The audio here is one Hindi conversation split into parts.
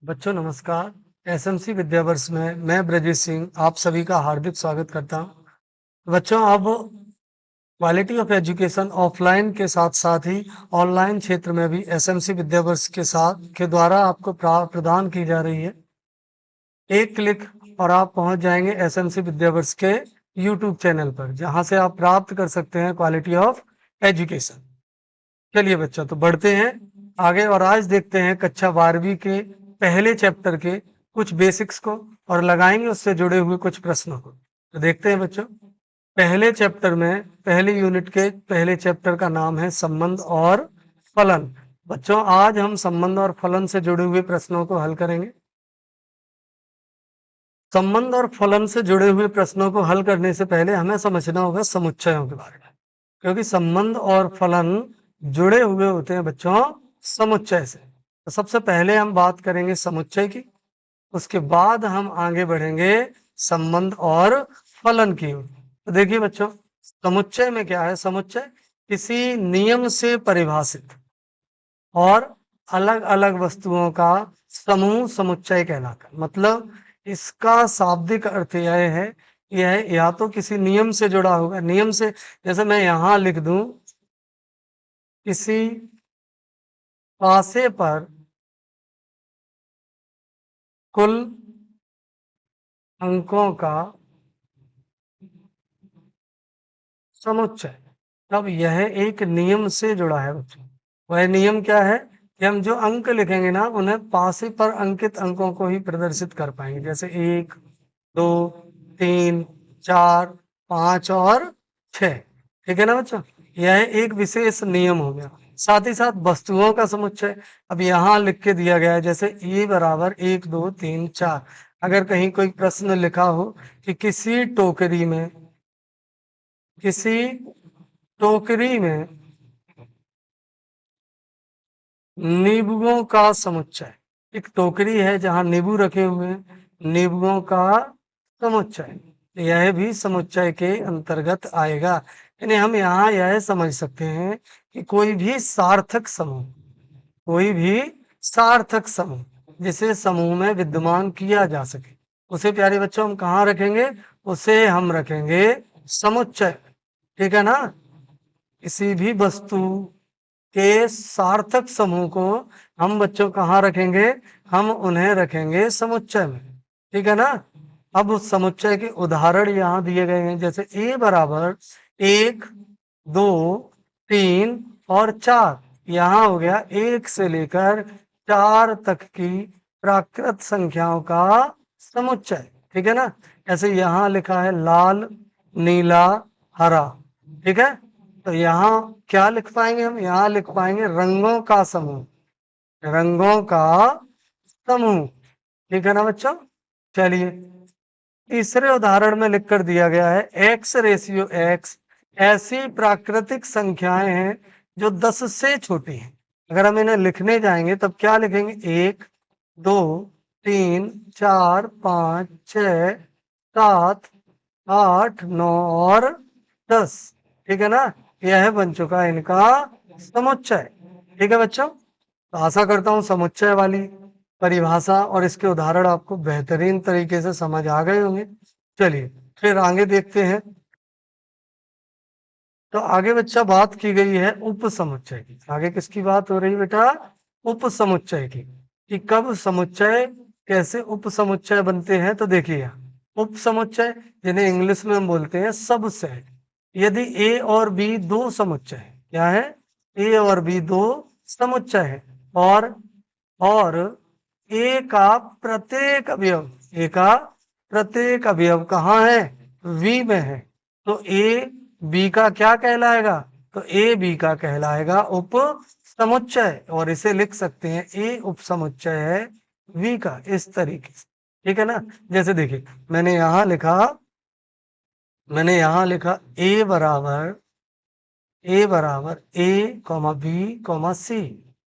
बच्चों नमस्कार। एसएमसी विद्यावर्ष में मैं ब्रजेश सिंह आप सभी का हार्दिक स्वागत करता हूं। बच्चों अब क्वालिटी ऑफ एजुकेशन ऑफलाइन के साथ साथ ही ऑनलाइन क्षेत्र में भी एसएमसी विद्यावर्ष के द्वारा आपको प्रदान की जा रही है। एक क्लिक और आप पहुंच जाएंगे एसएमसी विद्यावर्ष के यूट्यूब चैनल पर, जहां से आप प्राप्त कर सकते हैं क्वालिटी ऑफ एजुकेशन। चलिए बच्चों, तो बढ़ते हैं आगे और आज देखते हैं कक्षा 12वीं के पहले चैप्टर के कुछ बेसिक्स को और लगाएंगे उससे जुड़े हुए कुछ प्रश्नों को। तो देखते हैं बच्चों, पहले चैप्टर में पहले यूनिट के पहले चैप्टर का नाम है संबंध और फलन। बच्चों आज हम संबंध और फलन से जुड़े हुए प्रश्नों को हल करेंगे। संबंध और फलन से जुड़े हुए प्रश्नों को हल करने से पहले हमें समझना होगा समुच्चयों के बारे में, क्योंकि संबंध और फलन जुड़े हुए होते हैं बच्चों समुच्चय से। तो सबसे पहले हम बात करेंगे समुच्चय की, उसके बाद हम आगे बढ़ेंगे संबंध और फलन की ओर। तो देखिए बच्चों, समुच्चय में क्या है? समुच्चय किसी नियम से परिभाषित और अलग अलग वस्तुओं का समूह समुच्चय कहलाता है। मतलब इसका शाब्दिक अर्थ यह या तो किसी नियम से जुड़ा होगा। नियम से, जैसे मैं यहां लिख दूं, किसी पासे पर कुल अंकों का समुच्चय, तब यह एक नियम से जुड़ा है बच्चों। वह नियम क्या है कि हम जो अंक लिखेंगे ना, उन्हें पासे पर अंकित अंकों को ही प्रदर्शित कर पाएंगे, जैसे 1, 2, 3, 4, 5 और 6। ठीक है ना बच्चों? यह एक विशेष नियम हो गया। साथ ही साथ वस्तुओं का समुच्चय अब यहाँ लिख के दिया गया है, जैसे E बराबर 1, 2, 3, 4। अगर कहीं कोई प्रश्न लिखा हो कि किसी टोकरी में नींबुओं का समुच्चय, एक टोकरी है जहां नींबू रखे हुए हैं, नींबुओं का समुच्चय, यह भी समुच्चय के अंतर्गत आएगा। यानी हम यहाँ यह समझ सकते हैं कि कोई भी सार्थक समूह जिसे समूह में विद्यमान किया जा सके, उसे प्यारे बच्चों हम कहाँ रखेंगे? उसे हम रखेंगे समुच्चय। ठीक है ना? किसी भी वस्तु के सार्थक समूह को हम बच्चों कहाँ रखेंगे? हम उन्हें रखेंगे समुच्चय में। ठीक है ना? अब उस समुच्चय के उदाहरण यहाँ दिए गए हैं, जैसे A बराबर 1, 2, 3 और 4। यहाँ हो गया 1 से लेकर 4 तक की प्राकृत संख्याओं का समुच्चय। ठीक है ना? ऐसे यहाँ लिखा है लाल, नीला, हरा। ठीक है? तो यहाँ क्या लिख पाएंगे? हम यहाँ लिख पाएंगे रंगों का समूह, रंगों का समूह। ठीक है ना बच्चों? चलिए, तीसरे उदाहरण में लिखकर दिया गया है x रेशियो x ऐसी प्राकृतिक संख्याएं हैं जो 10 से छोटी हैं। अगर हम इन्हें लिखने जाएंगे तब क्या लिखेंगे? 1, 2, 3, 4, 5, 6, 7, 8, 9 और 10। ठीक है ना? यह बन चुका है इनका समुच्चय। ठीक है बच्चों? तो आशा करता हूं समुच्चय वाली परिभाषा और इसके उदाहरण आपको बेहतरीन तरीके से समझ आ गए होंगे। चलिए फिर आगे देखते हैं। तो आगे बच्चा बात की गई है उप समुच्चय की। आगे किसकी बात हो रही बेटा? उप समुच्चय की, कि कब समुच्चय कैसे उप समुच्चय बनते हैं। तो देखिए, उप समुच्चय जिन्हें इंग्लिश में हम बोलते हैं सबसेट, यदि A और B दो समुच्चय है। क्या है? A और B दो समुच्चय है और A का प्रत्येक अवयव कहाँ है? V में है। तो A B का क्या कहलाएगा? तो A B का कहलाएगा उप समुच्चय, और इसे लिख सकते हैं A उप समुच्चय है V का, इस तरीके से। ठीक है ना? जैसे देखिए, मैंने यहाँ लिखा A comma B comma C।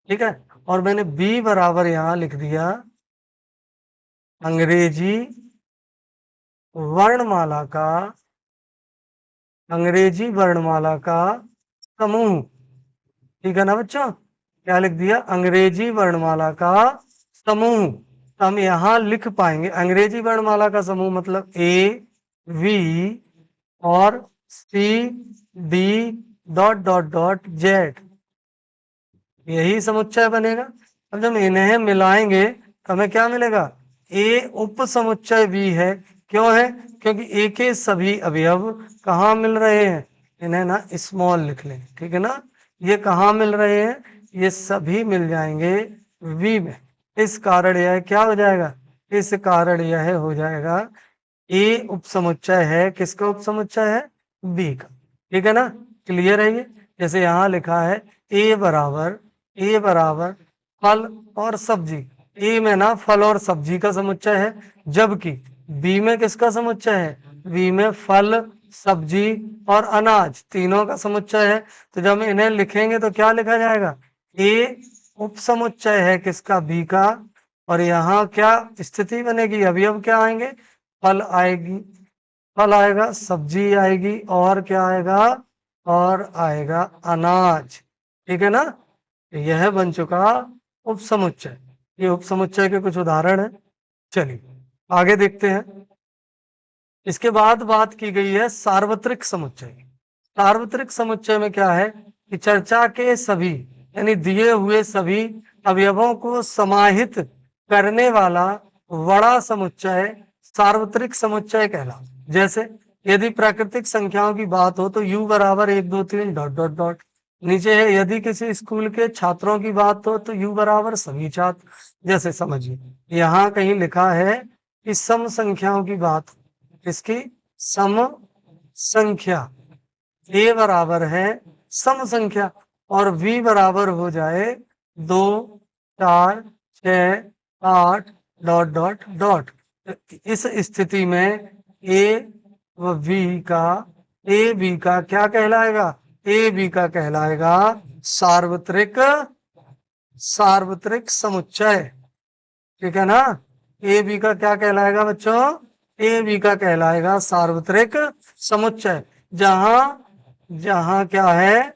ठीक है? और मैंने B बराबर यहाँ लिख दिया अंग्रेजी वर्णमाला का समूह। ठीक है ना बच्चों? क्या लिख दिया? अंग्रेजी वर्णमाला का समूह। हम यहाँ लिख पाएंगे अंग्रेजी वर्णमाला का समूह मतलब ए वी और C D dot dot dot Z, यही समुच्चय बनेगा। अब जब इन्हें मिलाएंगे तो हमें क्या मिलेगा, ए उप समुच्चय बी है। क्यों है, क्योंकि ए के सभी अवयव कहाँ मिल रहे हैं, इन्हें ना स्मॉल लिख लें, ठीक है ना। ये कहाँ मिल रहे हैं, ये सभी मिल जाएंगे वी में। इस कारण यह क्या हो जाएगा, इस कारण यह हो जाएगा ए उप समुच्चय है, किसका उप समुच्चय है, बी का, ठीक है ना। क्लियर है ये। जैसे यहाँ लिखा है ए बराबर फल और सब्जी, ए में ना फल और सब्जी का समुच्चय है, जबकि बी में किसका समुच्चय है, बी में फल सब्जी और अनाज तीनों का समुच्चय है। तो जब हम इन्हें लिखेंगे तो क्या लिखा जाएगा, ए उप समुच्चय है किसका, बी का, और यहाँ क्या स्थिति बनेगी, अवयव क्या आएंगे, फल आएगी, फल आएगा, सब्जी आएगी, और क्या आएगा, और आएगा अनाज, ठीक है ना। यह बन चुका उपसमुच्चय। ये उपसमुच्चय के कुछ उदाहरण हैं। चलिए आगे देखते हैं। इसके बाद बात की गई है सार्वत्रिक समुच्चय। सार्वत्रिक समुच्चय में क्या है कि चर्चा के सभी यानी दिए हुए सभी अवयवों को समाहित करने वाला बड़ा समुच्चय सार्वत्रिक समुच्चय कहलाता है। जैसे यदि प्राकृतिक संख्याओं की बात हो तो u बराबर 1 2 3 डॉट डॉट डॉट, नीचे है यदि किसी स्कूल के छात्रों की बात हो तो u बराबर सभी छात्र। जैसे समझिए यहाँ कहीं लिखा है कि सम संख्याओं की बात, इसकी सम संख्या, a बराबर है सम संख्या और v बराबर हो जाए 2 4 6 8 डॉट डॉट डॉट। इस स्थिति में a व v का, a b का क्या कहलाएगा, a b का कहलाएगा सार्वत्रिक सार्वत्रिक समुच्चय, ठीक है ना। ए बी का क्या कहलाएगा बच्चों, ए बी का कहलाएगा सार्वत्रिक समुच्चय, जहां जहां क्या है,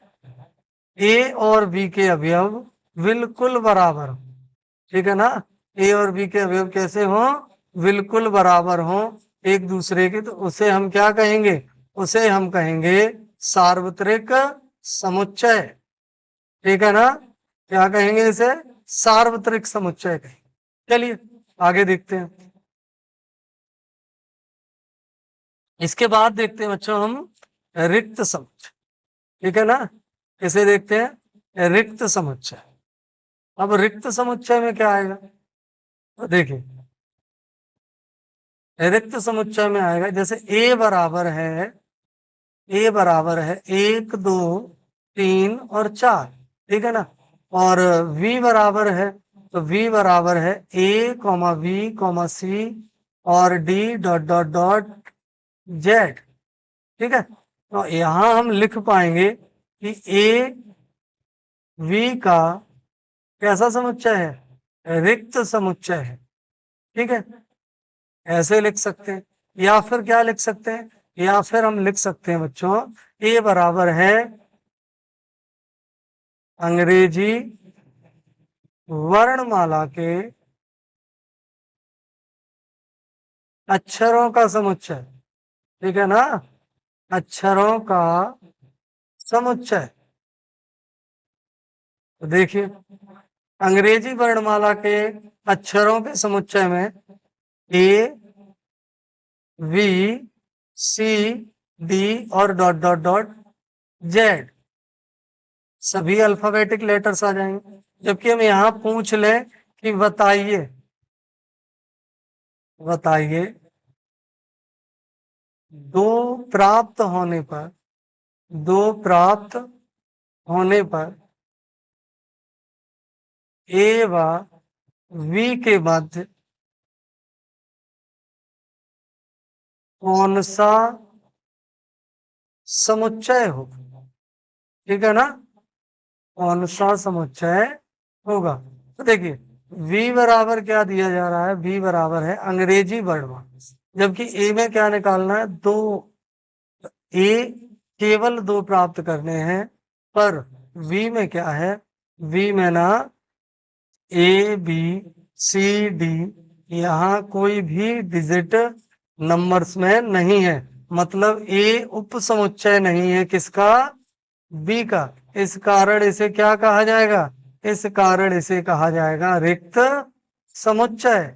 ए और बी के अवयव बिल्कुल बराबर हो, ठीक है ना। ए और बी के अवयव कैसे हो, बिल्कुल बराबर हो एक दूसरे के, तो उसे हम क्या कहेंगे, उसे हम कहेंगे सार्वत्रिक समुच्चय, ठीक है ना। क्या कहेंगे इसे, सार्वत्रिक समुच्चय कहेंगे। चलिए आगे देखते हैं। इसके बाद देखते हैं बच्चों हम रिक्त समुच्चय, ठीक है ना। इसे देखते हैं रिक्त समुच्चय। अब रिक्त समुच्चय में क्या आएगा, तो देखिए रिक्त समुच्चय में आएगा जैसे ए बराबर है 1 2 3 और 4, ठीक है ना। और v बराबर है, तो v बराबर है a कॉमा v कॉमा सी और d dot dot dot Z, ठीक है। तो यहां हम लिख पाएंगे कि a v का कैसा समुच्चय है, रिक्त समुच्चय है, ठीक है। ऐसे लिख सकते हैं, या फिर क्या लिख सकते हैं, या फिर हम लिख सकते हैं बच्चों a बराबर है अंग्रेजी वर्णमाला के अक्षरों का समुच्चय, ठीक है ना, अक्षरों का समुच्चय। तो देखिए अंग्रेजी वर्णमाला के अक्षरों के समुच्चय में ए वी सी डी और डॉट डॉट डॉट जेड सभी अल्फाबेटिक लेटर्स आ जाएंगे। जबकि हम यहाँ पूछ लें कि बताइए बताइए दो प्राप्त होने पर, दो प्राप्त होने पर ए व वी के मध्य कौन सा समुच्चय होगा, ठीक है ना, कौन सा समुच्चय होगा। तो देखिए v बराबर क्या दिया जा रहा है, v बराबर है अंग्रेजी वर्णमाला, जबकि a में क्या निकालना है, दो, a केवल दो प्राप्त करने हैं, पर v में क्या है, v में ना ए बी सी डी यहाँ कोई भी डिजिट नंबर्स में नहीं है, मतलब ए उप समुच्चय नहीं है किसका, बी का। इस कारण इसे क्या कहा जाएगा, इस कारण इसे कहा जाएगा रिक्त समुच्चय।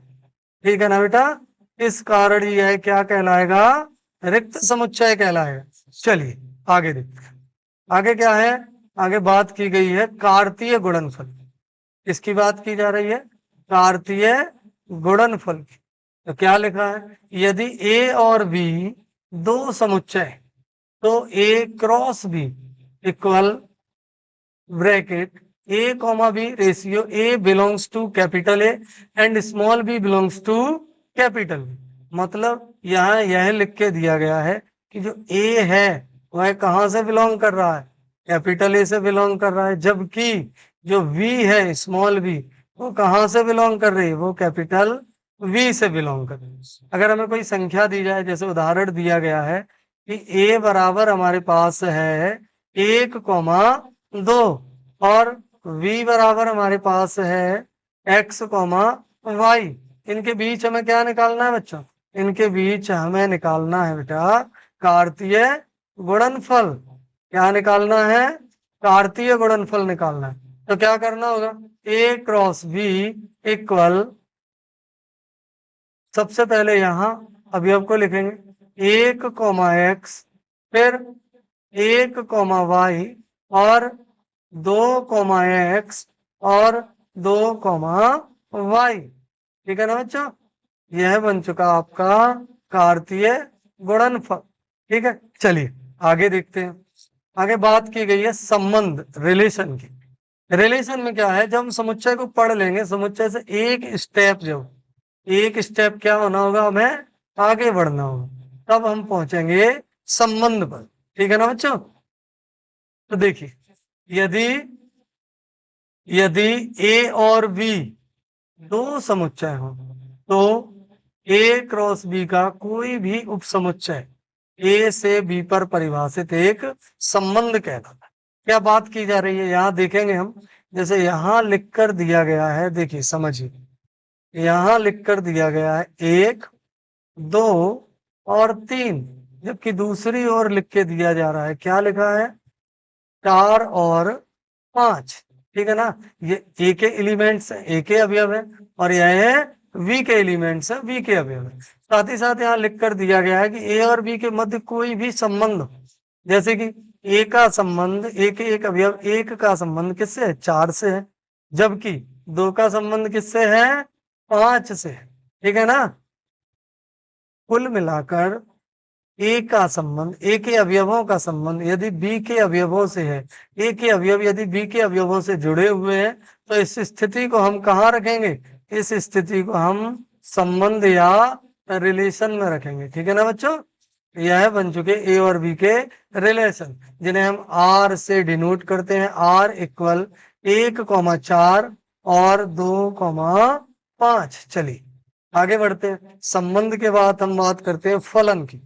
ठीक है ना बेटा, इस कारण यह क्या कहलाएगा, रिक्त समुच्चय कहलाएगा। चलिए आगे देखते हैं। आगे क्या है, आगे बात की गई है कार्तीय गुणनफल। इसकी बात की जा रही है कार्तीय गुणनफल की। तो क्या लिखा है, यदि ए और बी दो समुच्चय, तो A cross B equal bracket A comma B ratio A belongs to capital A and small B belongs to capital B. मतलब यहाँ यह लिख के दिया गया है कि जो ए है वह कहाँ से बिलोंग कर रहा है, कैपिटल ए से बिलोंग कर रहा है, जबकि जो वी है स्मॉल वी वो कहाँ से बिलोंग कर रही है, वो कैपिटल वी से बिलोंग कर रही है। अगर हमें कोई संख्या दी जाए, जैसे उदाहरण दिया गया है कि ए बराबर हमारे पास है 1,2 और v बराबर हमारे पास है x, y। इनके बीच हमें क्या निकालना है बच्चों, इनके बीच हमें निकालना है बेटा कार्तीय गुणनफल। क्या निकालना है, कार्तीय गुणनफल निकालना है। तो क्या करना होगा, a क्रॉस b इक्वल, सबसे पहले यहां अवयव को लिखेंगे 1,x, फिर 1,y और 2,x और 2,y। ठीक है ना बच्चों, यह बन चुका आपका कार्तीय गुणनफल। ठीक है, चलिए आगे देखते हैं। आगे बात की गई है संबंध, रिलेशन की। रिलेशन में क्या है, जब हम समुच्चय को पढ़ लेंगे, समुच्चय से एक स्टेप क्या होना होगा, हमें आगे बढ़ना होगा, तब हम पहुंचेंगे संबंध पर। ठीक है ना बच्चों, तो देखिए यदि यदि ए और बी दो समुच्चय हो, तो ए क्रॉस बी का कोई भी उप समुच्चय ए से बी पर परिभाषित एक संबंध कहलाता है। क्या बात की जा रही है, यहां देखेंगे हम, जैसे यहां लिखकर दिया गया है, देखिए समझिए, यहां लिखकर दिया गया है 1, 2 और 3, जबकि दूसरी ओर लिख के दिया जा रहा है, क्या लिखा है, 4 और 5। ठीक है ना, ये ए के एलिमेंट्स ए के अवयव है और यह है वी के एलिमेंट्स है वी के अवयव है। साथ ही साथ यहाँ लिख कर दिया गया है कि ए और बी के मध्य कोई भी संबंध, जैसे कि ए का संबंध, ए के एक अवयव एक का संबंध किससे है, 4 से है, जबकि 2 का संबंध किससे है, 5 से है। ठीक है ना, कुल मिलाकर ए का संबंध, ए के अवयवों का संबंध यदि बी के अवयवों से है, ए के अवयव यदि बी के अवयवों से जुड़े हुए हैं, तो इस स्थिति को हम कहाँ रखेंगे, इस स्थिति को हम संबंध या रिलेशन में रखेंगे। ठीक है ना बच्चों, यह बन चुके ए और बी के रिलेशन, जिन्हें हम आर से डिनोट करते हैं, आर इक्वल 1,4 और 2,5। चलिए आगे बढ़ते हैं। संबंध के बाद हम बात करते हैं फलन की।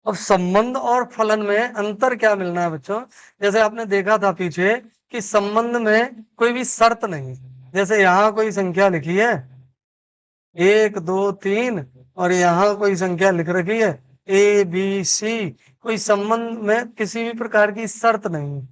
अब संबंध और फलन में अंतर क्या मिलना है बच्चों, जैसे आपने देखा था पीछे कि संबंध में कोई भी शर्त नहीं, जैसे यहाँ कोई संख्या लिखी है 1, 2, 3 और यहाँ कोई संख्या लिख रखी है ABC, कोई संबंध में किसी भी प्रकार की शर्त नहीं,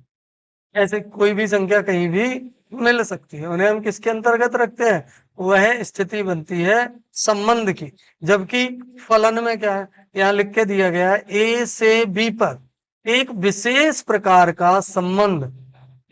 ऐसे कोई भी संख्या कहीं भी मिल सकती है, उन्हें हम किसके अंतर्गत रखते हैं, वह स्थिति बनती है संबंध की। जबकि फलन में क्या है, यहाँ लिख के दिया गया है ए से बी पर एक विशेष प्रकार का संबंध,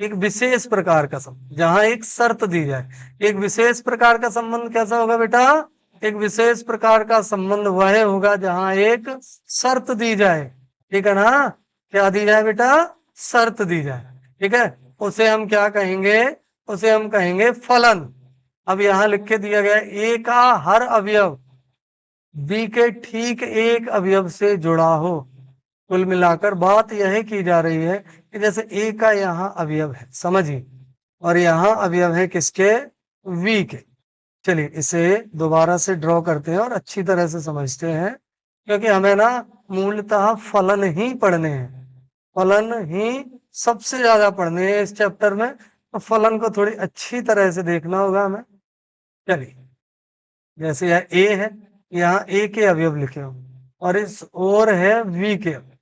एक विशेष प्रकार का संबंध, जहां एक शर्त दी जाए। एक विशेष प्रकार का संबंध कैसा होगा बेटा, एक विशेष प्रकार का संबंध वह होगा जहां एक शर्त दी जाए। ठीक है ना, क्या दी जाए बेटा, शर्त दी जाए। ठीक है, उसे हम क्या कहेंगे, उसे हम कहेंगे फलन। अब यहां लिख के दिया गया ए का हर अवयव बी के ठीक एक अवयव से जुड़ा हो। कुल मिलाकर बात यह की जा रही है कि जैसे ए का यहाँ अवयव है, समझिए, और यहाँ अवयव है किसके, वी के। चलिए इसे दोबारा से ड्रॉ करते हैं और अच्छी तरह से समझते हैं, क्योंकि हमें ना मूलतः फलन ही पढ़ने हैं, फलन ही सबसे ज्यादा पढ़ने हैं इस चैप्टर में, तो फलन को थोड़ी अच्छी तरह से देखना होगा हमें। चलिए जैसे यह ए है, यहाँ ए के अवयव लिखे हो और इस और है वी के अवयव।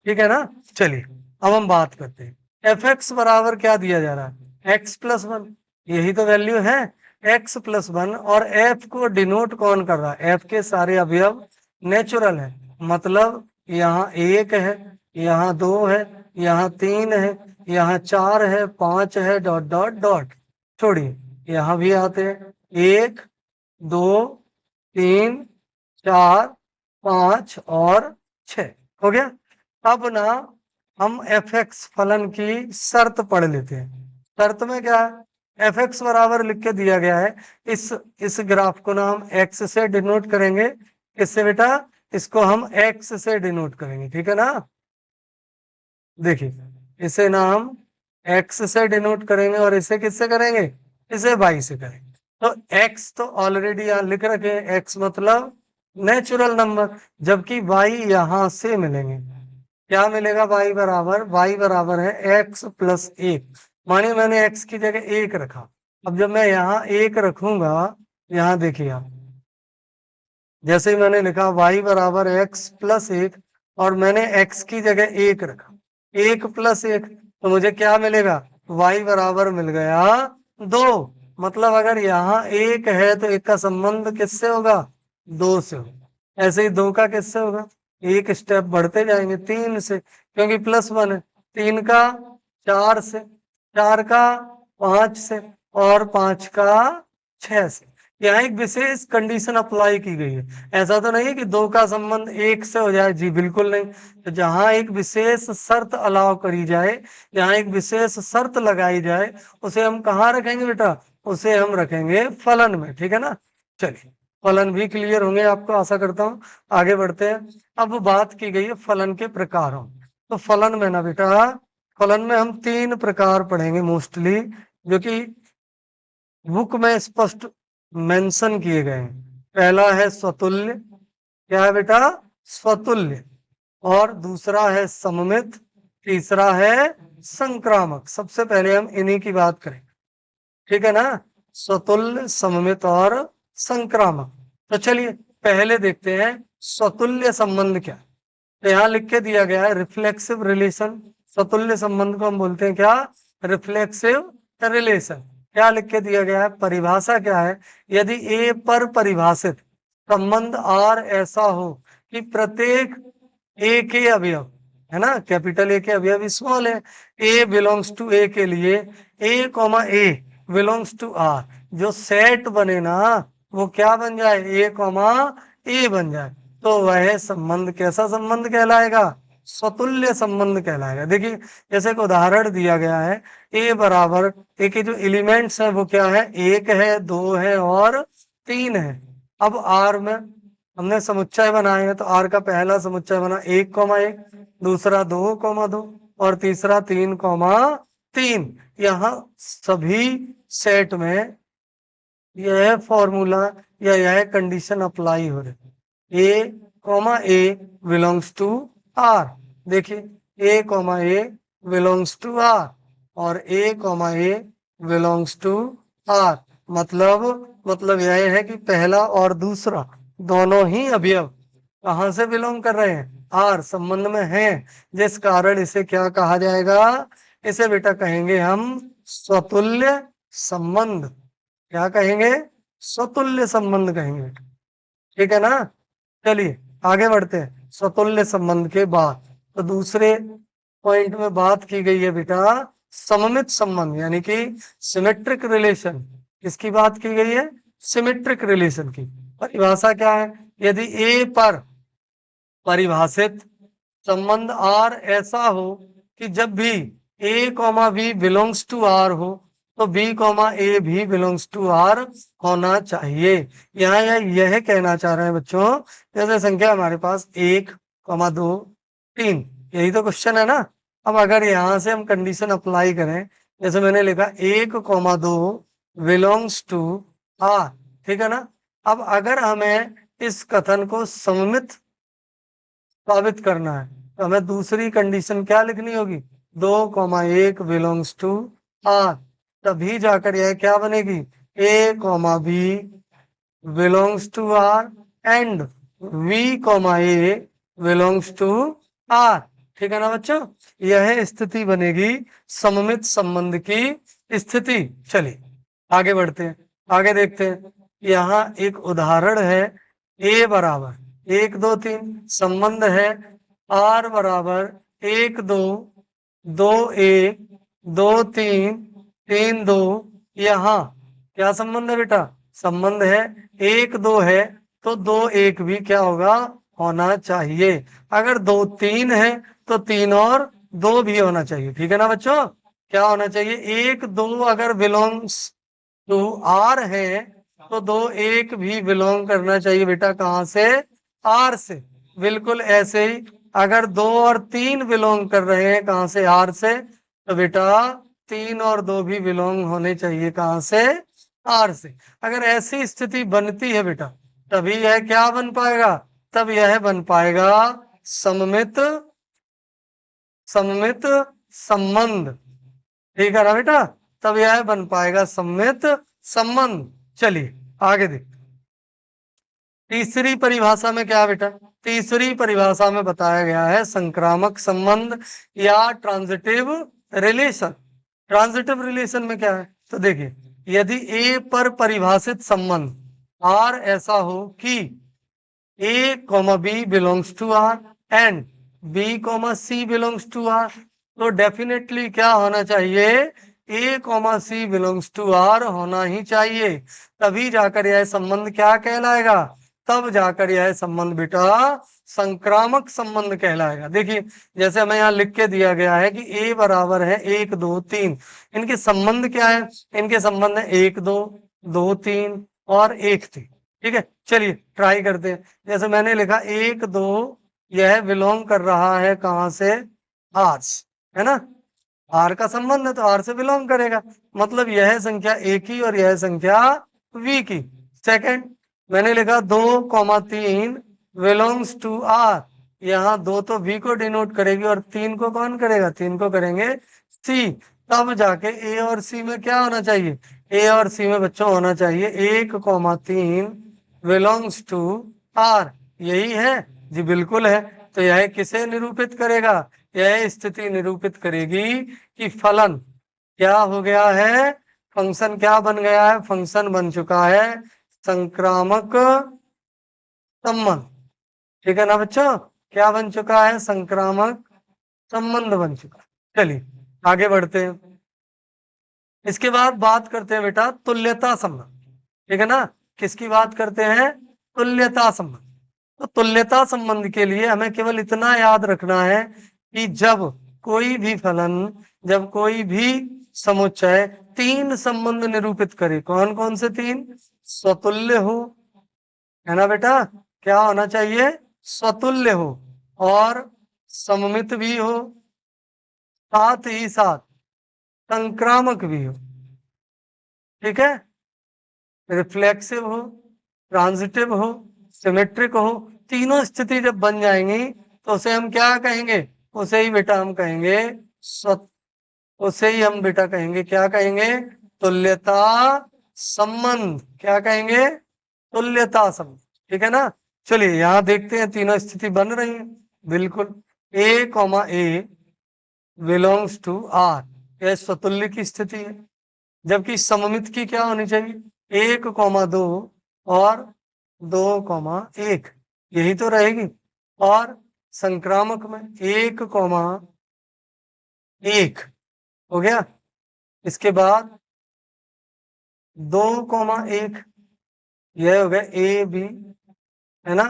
ठीक है ना। चलिए अब हम बात करते हैं एफ एक्स बराबर क्या दिया जा रहा है, एक्स प्लस वन, यही तो वैल्यू है एक्स प्लस वन। और एफ को डिनोट कौन कर रहा है, एफ के सारे अवयव नेचुरल है, मतलब यहाँ एक है, यहाँ दो है, यहाँ तीन है, यहाँ चार है, पांच है, डॉट डॉट डॉट। छोड़िए यहाँ भी आते हैं, एक, दो, तीन, चार, पांच और छह। हो गया। अब ना हम एफ एक्स फलन की शर्त पढ़ लेते हैं। शर्त में क्या है, एफ एक्स बराबर लिख के दिया गया है, इस ग्राफ को ना हम एक्स से डिनोट करेंगे। किससे बेटा, इसको हम एक्स से डिनोट करेंगे, ठीक है ना। देखिए इसे ना हम एक्स से डिनोट करेंगे और इसे किससे करेंगे, इसे वाई से करेंगे। तो एक्स तो ऑलरेडी यहाँ लिख रखे हैं, एक्स मतलब नेचुरल नंबर, जबकि वाई यहां से मिलेंगे। क्या मिलेगा, वाई बराबर है एक्स प्लस एक। मानिए मैंने एक्स की जगह एक रखा, अब जब मैं यहाँ एक रखूंगा, यहाँ देखिए आप, जैसे ही मैंने लिखा वाई बराबर एक्स प्लस एक और मैंने एक्स की जगह एक रखा, एक प्लस एक, तो मुझे क्या मिलेगा, वाई बराबर मिल गया दो। मतलब अगर यहाँ एक है तो एक का संबंध किससे होगा, दो से होगा। ऐसे ही दो का किससे होगा, एक स्टेप बढ़ते जाएंगे तीन से, क्योंकि प्लस वन है। तीन का चार से, चार का पांच से और पांच का छह से। यहाँ एक विशेष कंडीशन अप्लाई की गई है, ऐसा तो नहीं है कि दो का संबंध एक से हो जाए, जी बिल्कुल नहीं। तो जहां एक विशेष शर्त अलाउ करी जाए, जहां एक विशेष शर्त लगाई जाए, उसे हम कहाँ रखेंगे बेटा, उसे हम रखेंगे फलन में, ठीक है ना। चलिए फलन भी क्लियर होंगे आपको, आशा करता हूं। आगे बढ़ते हैं। अब बात की गई है फलन के प्रकारों, तो फलन में ना बेटा, फलन में हम तीन प्रकार पढ़ेंगे मोस्टली, जो कि बुक में स्पष्ट मेंशन किए गए हैं। पहला है स्वतुल्य, क्या है बेटा, स्वतुल्य। और दूसरा है सममित, तीसरा है संक्रामक। सबसे पहले हम इन्हीं की बात करें, ठीक है ना, स्वतुल्य, सममित और संक्रामक। तो चलिए पहले देखते हैं स्वतुल्य संबंध क्या है। तो यहाँ लिख के दिया गया है रिफ्लेक्सिव रिलेशन। स्वतुल्य संबंध को हम बोलते हैं क्या, रिफ्लेक्सिव रिलेशन। क्या लिख के दिया गया है, परिभाषा क्या है, यदि ए पर परिभाषित संबंध आर ऐसा हो कि प्रत्येक ए के अवयव, है ना, कैपिटल ए के अवयव स्मॉल है, ए बिलोंग्स टू ए के लिए A comma A belongs to R, जो सेट बने ना वो क्या बन जाए, ए कॉमा ए बन जाए, तो वह संबंध कैसा संबंध कहलाएगा, स्वतुल्य संबंध कहलाएगा। देखिए जैसे एक उदाहरण दिया गया है, ए बराबर, ए के जो एलिमेंट्स हैं वो क्या है, एक है, दो है और तीन है। अब आर में हमने समुच्चय बनाए हैं, तो आर का पहला समुच्चय बना एक कॉमा एक, दूसरा दो कॉमा दो और तीसरा तीन कॉमा तीन। यहाँ सभी सेट में यह फॉर्मूला या यह कंडीशन अप्लाई हो रही है, A comma A belongs to R. देखिए A comma A belongs to R और A comma A belongs to R, मतलब यह है कि पहला और दूसरा दोनों ही अवयव कहां से बिलोंग कर रहे हैं, आर संबंध में हैं, जिस कारण इसे क्या कहा जाएगा, इसे बेटा कहेंगे हम स्वतुल्य संबंध। क्या कहेंगे, स्वतुल्य संबंध कहेंगे, ठीक है ना। चलिए आगे बढ़ते हैं स्वतुल्य संबंध के बाद। तो दूसरे पॉइंट में बात की गई है बेटा सममित संबंध, यानी कि सिमेट्रिक रिलेशन। किसकी बात की गई है, सिमेट्रिक रिलेशन की। परिभाषा क्या है, यदि ए पर परिभाषित संबंध आर ऐसा हो कि जब भी A comma B belongs to R हो तो बी कॉमा ए भी बिलोंग्स टू आर होना चाहिए। यहाँ यह कहना चाह रहे हैं बच्चों, जैसे संख्या हमारे पास एक कॉमा दो तीन, यही तो क्वेश्चन है ना। अब अगर यहाँ से हम कंडीशन अप्लाई करें, जैसे मैंने लिखा एक कॉमा दो बिलोंग्स टू आर, ठीक है ना। अब अगर हमें इस कथन को सममित साबित करना है तो हमें दूसरी कंडीशन क्या लिखनी होगी, दो कॉमा एक बिलोंग्स टू आर, तभी जाकर यह क्या बनेगी, A comma B belongs to R and we comma A belongs to R. ठीक है ना बच्चों, यह स्थिति बनेगी सममित संबंध की स्थिति। चलिए आगे बढ़ते हैं, आगे देखते हैं। यहाँ एक उदाहरण है, ए बराबर 1 2 3 संबंध है आर बराबर 1 2 2 1 2 3 3 2। यहाँ क्या संबंध है बेटा, संबंध है 1 2 है तो 2 1 भी क्या होगा, होना चाहिए। अगर 2 3 है तो 3 और 2 भी होना चाहिए। ठीक है ना बच्चों, क्या होना चाहिए, 1 2 अगर बिलोंग्स टू आर है तो 2 1 भी बिलोंग करना चाहिए बेटा, कहां से, आर से। बिल्कुल ऐसे ही अगर 2 और 3 बिलोंग कर रहे हैं कहां से, आर से, तो बेटा 3 और 2 भी बिलोंग होने चाहिए कहां से, आर से। अगर ऐसी स्थिति बनती है बेटा तभी यह क्या बन पाएगा, तब यह बन पाएगा सममित सममित संबंध। ठीक है ना बेटा, तब यह बन पाएगा सममित संबंध। चलिए आगे देख, तीसरी परिभाषा में क्या है बेटा, तीसरी परिभाषा में बताया गया है संक्रामक संबंध या ट्रांजिटिव रिलेशन। ट्रांजिटिव रिलेशन में क्या है, तो देखिए, यदि ए पर परिभाषित संबंध आर ऐसा हो कि A comma B belongs to R and B comma C belongs to R, तो डेफिनेटली क्या होना चाहिए, A comma C belongs to R होना ही चाहिए। तभी जाकर यह संबंध क्या कहलाएगा, तब जाकर यह संबंध बेटा संक्रामक संबंध कहलाएगा। देखिए जैसे हमें यहाँ लिख के दिया गया है कि ए बराबर है 1 2 3, इनके संबंध क्या है, इनके संबंध है 1 2 2 3 और 1 3। ठीक है, चलिए ट्राई करते हैं। जैसे मैंने लिखा 1 2, यह बिलोंग कर रहा है कहां से, आर से, है ना, आर का संबंध है तो आर से बिलोंग करेगा, मतलब यह संख्या ए की और यह संख्या वी की। सेकंड मैंने लिखा 2 3 बिलोंग्स टू आर, यहाँ 2 तो वी को डिनोट करेगी और 3 को कौन करेगा, 3 को करेंगे सी। तब जाके ए और सी में क्या होना चाहिए, ए और सी में बच्चों होना चाहिए 1 3 बिलोंग्स टू आर। यही है जी, बिल्कुल है। तो यह किसे निरूपित करेगा, यह स्थिति निरूपित करेगी कि फलन क्या हो गया है, फंक्शन क्या बन गया है, फंक्शन बन चुका है संक्रामक संबंध। ठीक है ना बच्चों, क्या बन चुका है, संक्रामक संबंध बन चुका है। चलिए आगे बढ़ते हैं। इसके बाद बात करते हैं बेटा तुल्यता संबंध। ठीक है ना, किसकी बात करते हैं, तुल्यता संबंध। तो तुल्यता संबंध के लिए हमें केवल इतना याद रखना है कि जब कोई भी फलन, जब कोई भी समुच्चय 3 संबंध निरूपित करे, कौन कौन से 3, स्वतुल्य हो, है ना बेटा, क्या होना चाहिए, स्वतुल्य हो और सममित भी हो, साथ ही साथ संक्रामक भी हो। ठीक है, रिफ्लेक्सिव हो, ट्रांजिटिव हो, सिमेट्रिक हो, तीनों स्थिति जब बन जाएंगी तो उसे हम क्या कहेंगे, उसे ही बेटा हम कहेंगे उसे ही हम बेटा कहेंगे, क्या कहेंगे, तुल्यता संबंध। क्या कहेंगे, तुल्यता संबंध। ठीक है ना, चलिए यहां देखते हैं तीनों स्थिति बन रही है। बिल्कुल, A comma A belongs to R, यह स्वतुल्य की स्थिति है। जबकि सममित की क्या होनी चाहिए, 1 2 और 2 1, यही तो रहेगी। और संक्रामक में 1 1 हो गया, इसके बाद 2 1, यह हो गया ए बी, है ना।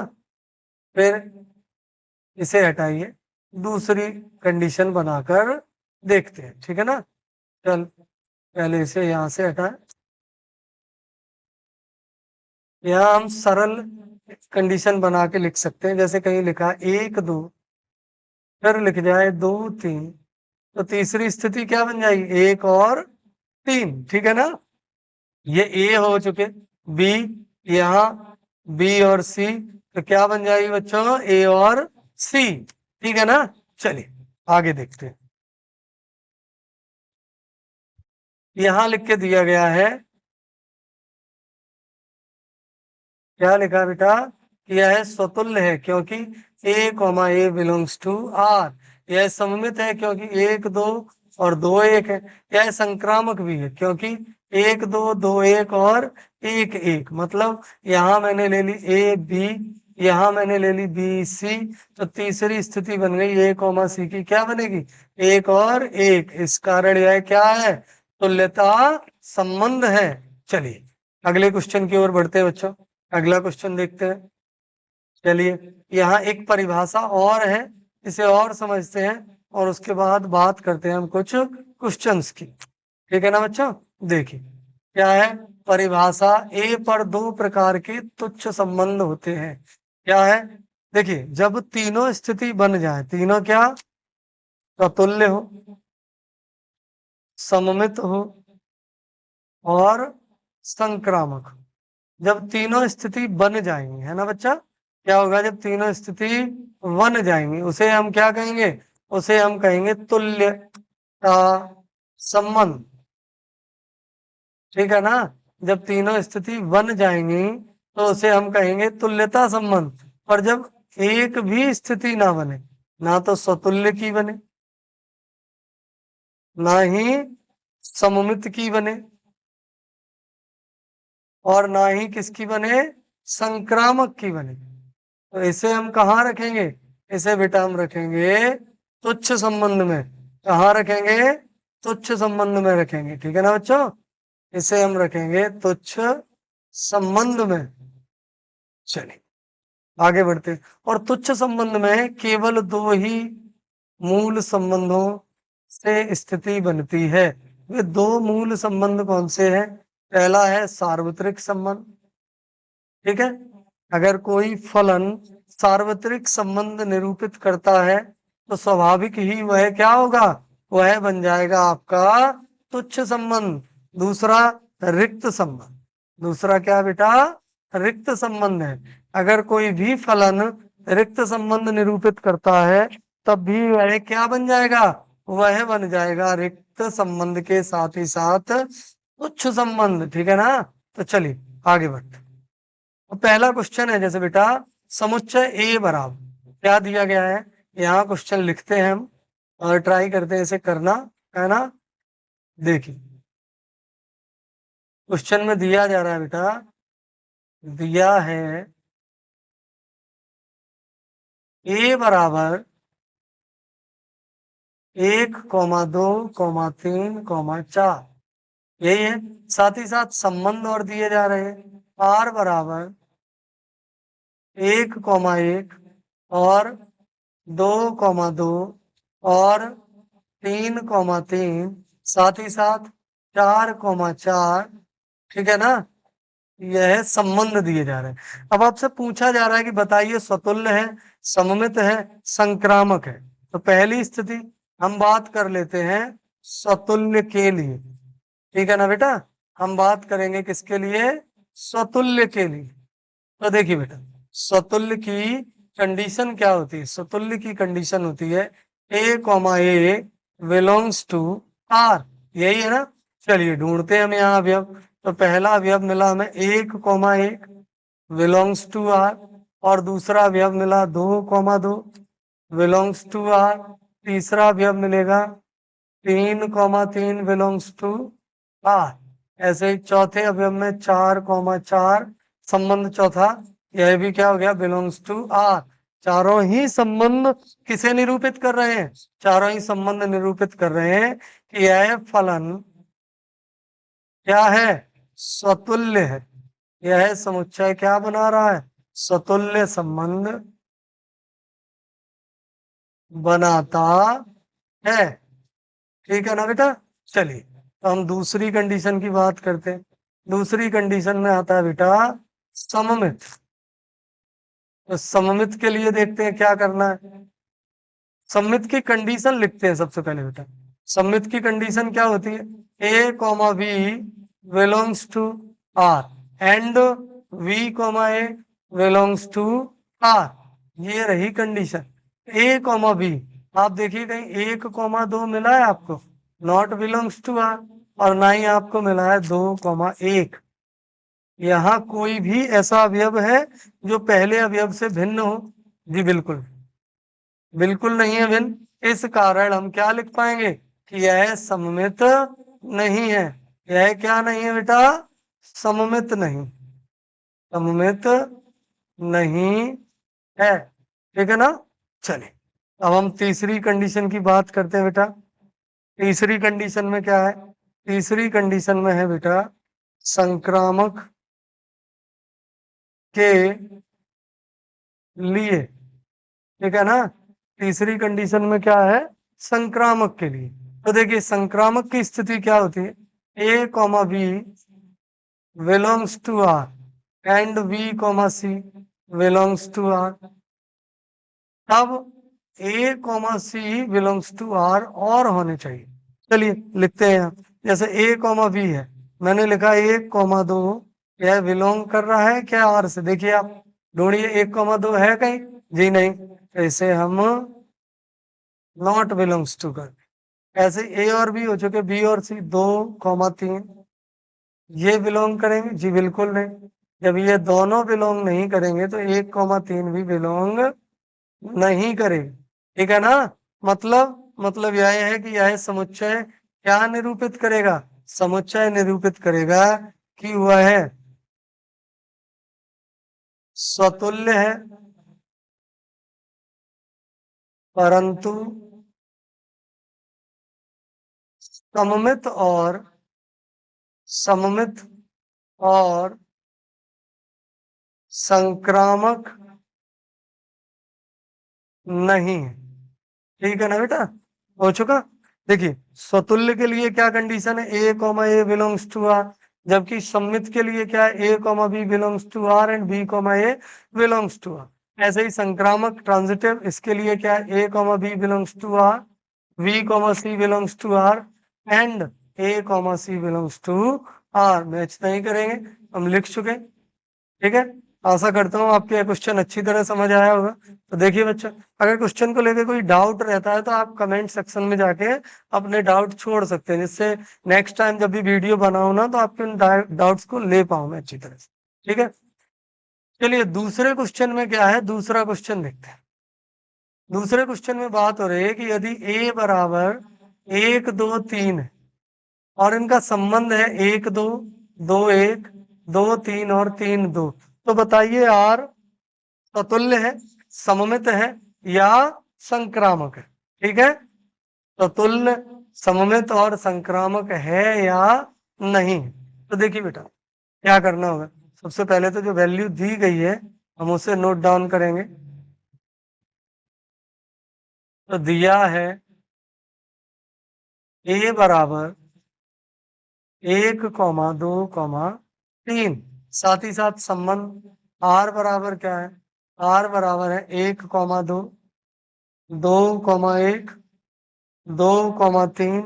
फिर इसे हटाइए, दूसरी कंडीशन बनाकर देखते हैं। ठीक है ना, चल पहले इसे यहां से हटाए, यहाँ हम सरल कंडीशन बना के लिख सकते हैं। जैसे कहीं लिखा 1 2, फिर लिख जाए 2 3, तो तीसरी स्थिति क्या बन जाएगी, 1 और 3। ठीक है ना, ये ए हो चुके, बी, यहाँ बी और सी, तो क्या बन जाएगी बच्चों, ए और सी। ठीक है ना, चलिए आगे देखते हैं। यहां लिख के दिया गया है क्या लिखा बेटा कि यह स्वतुल्य है क्योंकि A comma A belongs to R. यह सममित है क्योंकि एक दो और दो एक है। यह संक्रामक भी है क्योंकि एक दो दो एक और एक एक, मतलब यहां मैंने ले ली ए बी, यहां मैंने ले ली बी सी, तो तीसरी स्थिति बन गई ए कॉमा सी की क्या बनेगी, एक और एक। इस कारण यह क्या है, तुल्यता संबंध है। चलिए अगले क्वेश्चन की ओर बढ़ते हैं बच्चों। अगला क्वेश्चन देखते हैं। चलिए यहाँ एक परिभाषा और है, इसे और समझते हैं और उसके बाद बात करते हैं हम कुछ क्वेश्चंस की। ठीक है ना बच्चों। देखिए क्या है परिभाषा, ए पर दो प्रकार के तुच्छ संबंध होते हैं। क्या है, देखिए जब तीनों स्थिति बन जाए, तीनों क्या, अतुल्य हो, सममित हो और संक्रामक। जब तीनों स्थिति बन जाएंगी, है ना बच्चा, क्या होगा जब तीनों स्थिति बन जाएंगी उसे हम क्या कहेंगे, उसे हम कहेंगे तुल्यता संबंध। ठीक है ना, जब तीनों स्थिति बन जाएंगी तो उसे हम कहेंगे तुल्यता संबंध। और जब एक भी स्थिति ना बने, ना तो स्वतुल्य की बने, ना ही सममित की बने, और ना ही किसकी बने, संक्रामक की बने, तो इसे हम कहाँ रखेंगे, इसे बेटा हम रखेंगे तुच्छ संबंध में। कहाँ रखेंगे, तुच्छ संबंध में रखेंगे। ठीक है ना बच्चों, इसे हम रखेंगे तुच्छ संबंध में। चलिए आगे बढ़ते। और तुच्छ संबंध में केवल दो ही मूल संबंधों से स्थिति बनती है। वे दो मूल संबंध कौन से हैं, पहला है सार्वत्रिक संबंध। ठीक है, अगर कोई फलन सार्वत्रिक संबंध निरूपित करता है तो स्वाभाविक ही वह क्या होगा, वह बन जाएगा आपका तुच्छ संबंध। दूसरा रिक्त संबंध, दूसरा क्या बेटा, रिक्त संबंध है। अगर कोई भी फलन रिक्त संबंध निरूपित करता है तब भी वह क्या बन जाएगा, वह बन जाएगा रिक्त संबंध के साथ ही साथ तुच्छ संबंध। ठीक है ना, तो चलिए आगे बढ़ते। तो पहला क्वेश्चन है जैसे बेटा, समुच्चय ए बराबर क्या दिया गया है, यहाँ क्वेश्चन लिखते हैं हम और ट्राई करते हैं इसे करना, है ना। देखिए क्वेश्चन में दिया जा रहा है बेटा, दिया है ए बराबर 1,2,3,4, यही है। साथ ही साथ संबंध और दिए जा रहे हैं, आर बराबर 1,1 और 2,2 और 3,3, साथ ही साथ 4,4। ठीक है ना, यह संबंध दिए जा रहे हैं। अब आपसे पूछा जा रहा है कि बताइए स्वतुल्य है, सममित है, संक्रामक है। तो पहली स्थिति हम बात कर लेते हैं स्वतुल्य के लिए। ठीक है ना बेटा, हम बात करेंगे किसके लिए, स्वतुल्य के लिए। तो देखिए बेटा, स्वतुल्य की कंडीशन क्या होती है, स्वतुल्य की कंडीशन होती है A comma A belongs to R, यही है ना। चलिए ढूंढते हैं हम यहाँ अवयव। तो पहला अवयव मिला हमें 1,1 बिलोंग्स टू आर, और दूसरा अवयव मिला 2,2 बिलोंग्स टू आर, तीसरा अवयव मिलेगा 3,3 बिलोंग्स टू आर। ऐसे ही चौथे अवयव में 4,4 संबंध चौथा, यह भी क्या हो गया, बिलोंग्स टू आर। चारों ही संबंध किसे निरूपित कर रहे हैं, चारों ही संबंध निरूपित कर रहे हैं कि यह फलन क्या है, स्वतुल्य है। यह समुच्चय क्या बना रहा है, स्वतुल्य संबंध बनाता है। ठीक है ना बेटा। चलिए तो हम दूसरी कंडीशन की बात करते हैं। दूसरी कंडीशन में आता है बेटा सममित। तो सममित के लिए देखते हैं क्या करना है। सममित की कंडीशन लिखते हैं सबसे पहले बेटा। सममित की कंडीशन क्या होती है, A comma B belongs to R and we comma A belongs to R, ये रही कंडीशन। ए कॉमा बी, आप देखिए कहीं 1,2 मिला है आपको, नॉट बिलोंग्स टू आर, और ना ही आपको मिला है 2,1। यहाँ कोई भी ऐसा अवयव है जो पहले अवयव से भिन्न हो? जी बिल्कुल, बिल्कुल नहीं है भिन्न। इस कारण हम क्या लिख पाएंगे कि यह सममित नहीं है। यह क्या नहीं है बेटा? सममित नहीं, सममित नहीं है। ठीक है ना? चलिए, अब हम तीसरी कंडीशन की बात करते हैं बेटा। तीसरी कंडीशन में क्या है? तीसरी कंडीशन में है बेटा संक्रामक के लिए। ठीक है ना? तीसरी कंडीशन में क्या है? संक्रामक के लिए। तो देखिए संक्रामक की स्थिति क्या होती है? A comma B belongs to R and B comma C belongs to R. तब A comma C belongs to R और होने चाहिए। चलिए लिखते हैं यहाँ। जैसे ए कॉमा बी है, मैंने लिखा 1,2। यह बिलोंग कर रहा है क्या आर से? देखिए आप ढूंढिए, 1,2 है कहीं? जी नहीं, तो इसे हम नॉट बिलोंग्स टू कर। ऐसे ए और बी हो चुके, बी और सी 2,3। ये बिलोंग करेंगे? जी बिल्कुल नहीं। जब ये दोनों बिलोंग नहीं करेंगे तो 1,3 भी बिलोंग नहीं करेगी। ठीक है ना? मतलब यह है कि यह समुच्चय क्या निरूपित करेगा? समुच्चय निरूपित करेगा कि वह स्वतुल्य है, परंतु सममित और संक्रामक नहीं है। ठीक है ना बेटा? हो चुका। देखिए स्वतुल्य के लिए क्या कंडीशन है? A comma A belongs to R. जबकि सम्मित के लिए क्या है? A comma B belongs to R and B comma A belongs to R. ऐसे ही संक्रामक ट्रांजिटिव, इसके लिए क्या है? A comma B belongs to R, B comma C belongs to R and A comma C belongs to R. Match नहीं करेंगे, हम लिख चुके। ठीक है? आशा करता हूँ आपके ये क्वेश्चन अच्छी तरह समझ आया होगा। तो देखिए बच्चों, अगर क्वेश्चन को लेकर कोई डाउट रहता है तो आप कमेंट सेक्शन में जाके अपने डाउट छोड़ सकते हैं, जिससे नेक्स्ट टाइम जब भी वीडियो बनाऊं ना तो आपके उन डाउट्स को ले पाऊं मैं अच्छी तरह से। ठीक है? चलिए दूसरे क्वेश्चन में क्या है, दूसरा क्वेश्चन देखते हैं। दूसरे क्वेश्चन में बात हो रही है कि यदि a बराबर 1, 2, 3 है और इनका संबंध है 1, 2, 2, 1, 2, 3 और 3, 2, तो बताइए आर ततुल्य है, सममित है या संक्रामक है? ठीक है? ततुल्य, सममित और संक्रामक है या नहीं? तो देखिए बेटा क्या करना होगा। सबसे पहले तो जो वैल्यू दी गई है हम उसे नोट डाउन करेंगे। तो दिया है a बराबर 1,2,3। साथ ही साथ संबंध r बराबर क्या है? r बराबर है 1,2, 2,1, 2,3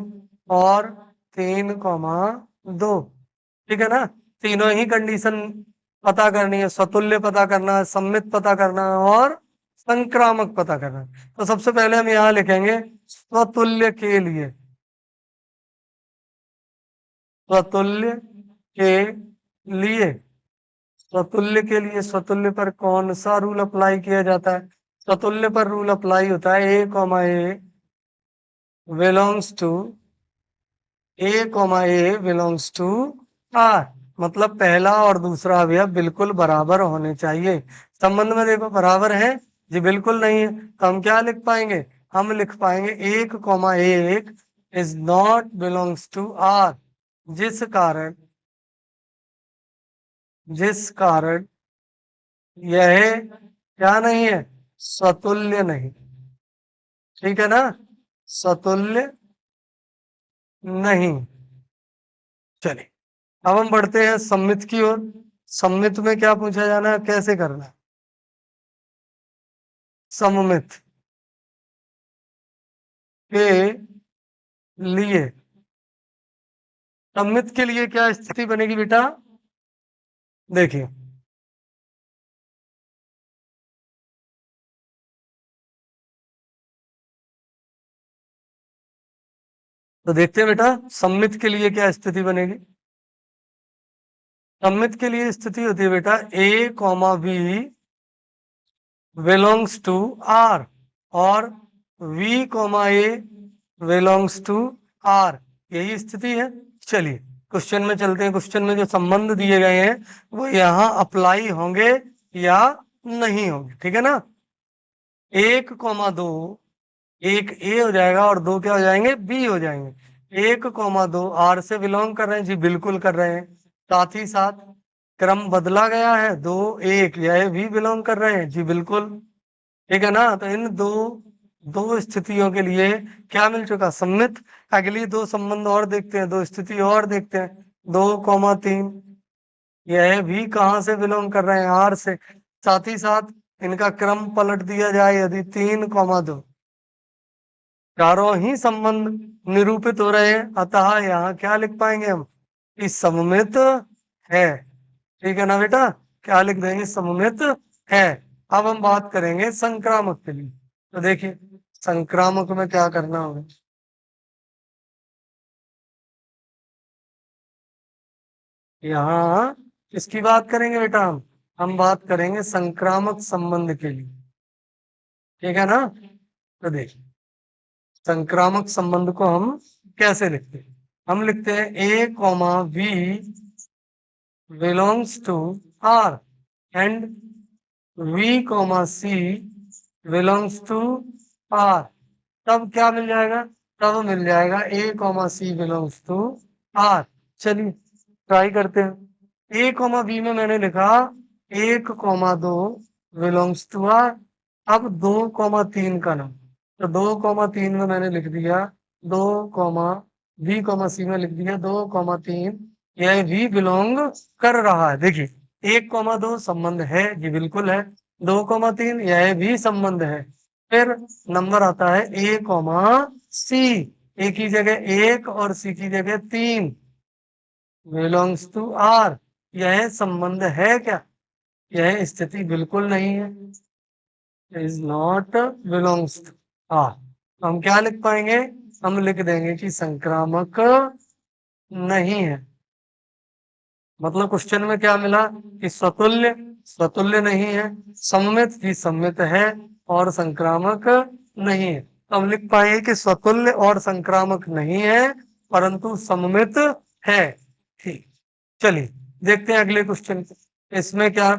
और 3,2। ठीक है ना? तीनों ही कंडीशन पता करनी है, स्वतुल्य पता करना है, सम्मित पता करना है और संक्रामक पता करना है। तो सबसे पहले हम यहाँ लिखेंगे स्वतुल्य के लिए। स्वतुल्य के लिए, स्वतुल्य के लिए स्वतुल्य पर कौन सा रूल अप्लाई किया जाता है? स्वतुल्य पर रूल अप्लाई होता है A comma A belongs to, A comma A belongs to R. मतलब पहला और दूसरा अवयव बिल्कुल बराबर होने चाहिए। संबंध में देखो बराबर है? जी बिल्कुल नहीं है। तो हम क्या लिख पाएंगे? हम लिख पाएंगे 1,1 is not belongs to R. जिस कारण, जिस कारण यह क्या नहीं है? स्वतुल्य नहीं। ठीक है ना? स्वतुल्य नहीं। चलिए अब हम बढ़ते हैं सम्मित की ओर। सम्मित में क्या पूछा जाना है, कैसे करना है? सममित के लिए, सममित के लिए क्या स्थिति बनेगी बेटा? देखिए तो देखते हैं बेटा सम्मित के लिए क्या स्थिति बनेगी। सममित के लिए स्थिति होती है बेटा A comma B belongs to R और v comma A belongs to R, यही स्थिति है। चलिए क्वेश्चन में चलते हैं। क्वेश्चन में जो संबंध दिए गए हैं वो यहाँ अप्लाई होंगे या नहीं होंगे, ठीक है ना। 1,2 एक ए हो जाएगा और 2 क्या हो जाएंगे, बी हो जाएंगे। 1,2 आर से बिलोंग कर रहे हैं जी, बिल्कुल कर रहे हैं। साथ ही साथ क्रम बदला गया है, 2 1 यह भी बिलोंग कर रहे हैं जी, बिल्कुल, ठीक है ना। तो इन दो दो स्थितियों के लिए क्या मिल चुका, सम्मित। अगली दो संबंध और देखते हैं, दो स्थिति और देखते हैं। 2,3 यह भी कहां से बिलोंग कर रहे हैं, आर से। साथ ही साथ इनका क्रम पलट दिया जाए यदि 3,2 चारों ही संबंध निरूपित हो रहे हैं, अतः यहाँ क्या लिख पाएंगे हम कि सममित है, ठीक है ना बेटा। क्या लिख देंगे, सममित है। अब हम बात करेंगे संक्रामक के लिए। तो देखिए संक्रामक में क्या करना होगा, यहाँ किसकी बात करेंगे बेटा, हम बात करेंगे संक्रामक संबंध के लिए, ठीक है ना। तो देखिए संक्रामक संबंध को हम कैसे लिखते हैं, हम लिखते हैं A comma B belongs to R and v comma C belongs to R. तब क्या मिल जाएगा, तब मिल जाएगा A comma C belongs to R. चलिए ट्राई करते हैं। ए कॉमा बी में मैंने लिखा 1,2 बिलोंग्स टू आर। अब 2,3 का नाम, तो 2,3 में मैंने लिख दिया 2 कॉमा बी कॉमा सी में लिख दिया 2,3, यह भी बिलोंग कर रहा है। देखिए 1,2 संबंध है जी, बिल्कुल है। 2,3 यह भी संबंध है। फिर नंबर आता है ए कॉमा सी, ए की जगह 1 और सी की जगह 3, बिलोंग्स टू आर। यह संबंध है क्या, यह स्थिति बिल्कुल नहीं है, is not belongs to R. हम क्या लिख पाएंगे, हम लिख देंगे कि संक्रामक नहीं है। मतलब क्वेश्चन में क्या मिला कि स्वतुल्य, स्वतुल्य नहीं है, सम्मित भी सम्मित है और संक्रामक नहीं है। तो हम लिख पाएंगे कि स्वतुल्य और संक्रामक नहीं है परंतु सम्मित है। ठीक, चलिए देखते हैं अगले क्वेश्चन। इसमें क्या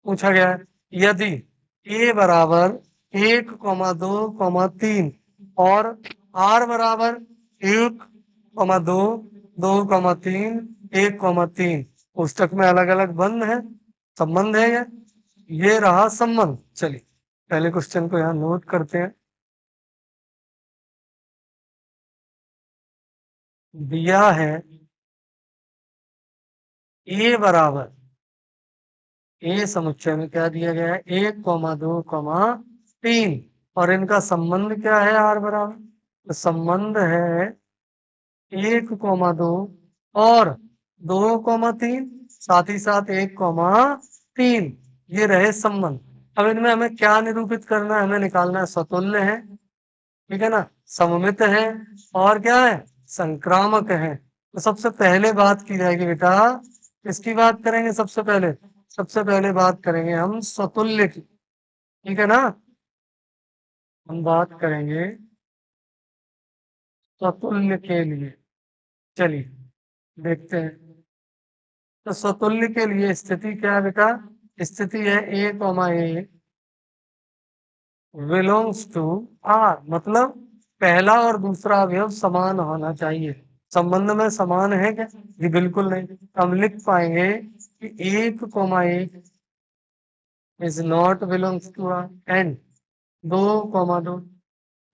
पूछा गया है, यदि ए बराबर 1,2,3 और आर बराबर 1,2 2,3 1,3 पुस्तक में अलग अलग बंद है, संबंध है ये रहा संबंध। चलिए पहले क्वेश्चन को यहाँ नोट करते हैं। दिया है ए बराबर, ए समुच्चय में क्या दिया गया है 1,2,3 और इनका संबंध क्या है आर बराबर, तो संबंध है 1,2 और 2,3, साथ ही साथ 1,3, ये रहे संबंध। अब इनमें हमें क्या निरूपित करना है, हमें निकालना है स्वतुल्य है, ठीक है ना, सममित है और क्या है, संक्रामक है। तो सबसे पहले बात की जाएगी बेटा, किसकी बात करेंगे सबसे पहले, सबसे पहले बात करेंगे हम स्वतुल्य की, ठीक है ना। हम बात करेंगे स्वतुल्य के लिए। चलिए देखते हैं। तो स्वतुल्य के लिए स्थिति क्या है बेटा, स्थिति है A comma A belongs to R, मतलब पहला और दूसरा अवयव समान होना चाहिए। संबंध में समान है क्या जी, बिल्कुल नहीं। हम लिख पाएंगे कि 1,1 is not belongs to R and 2,2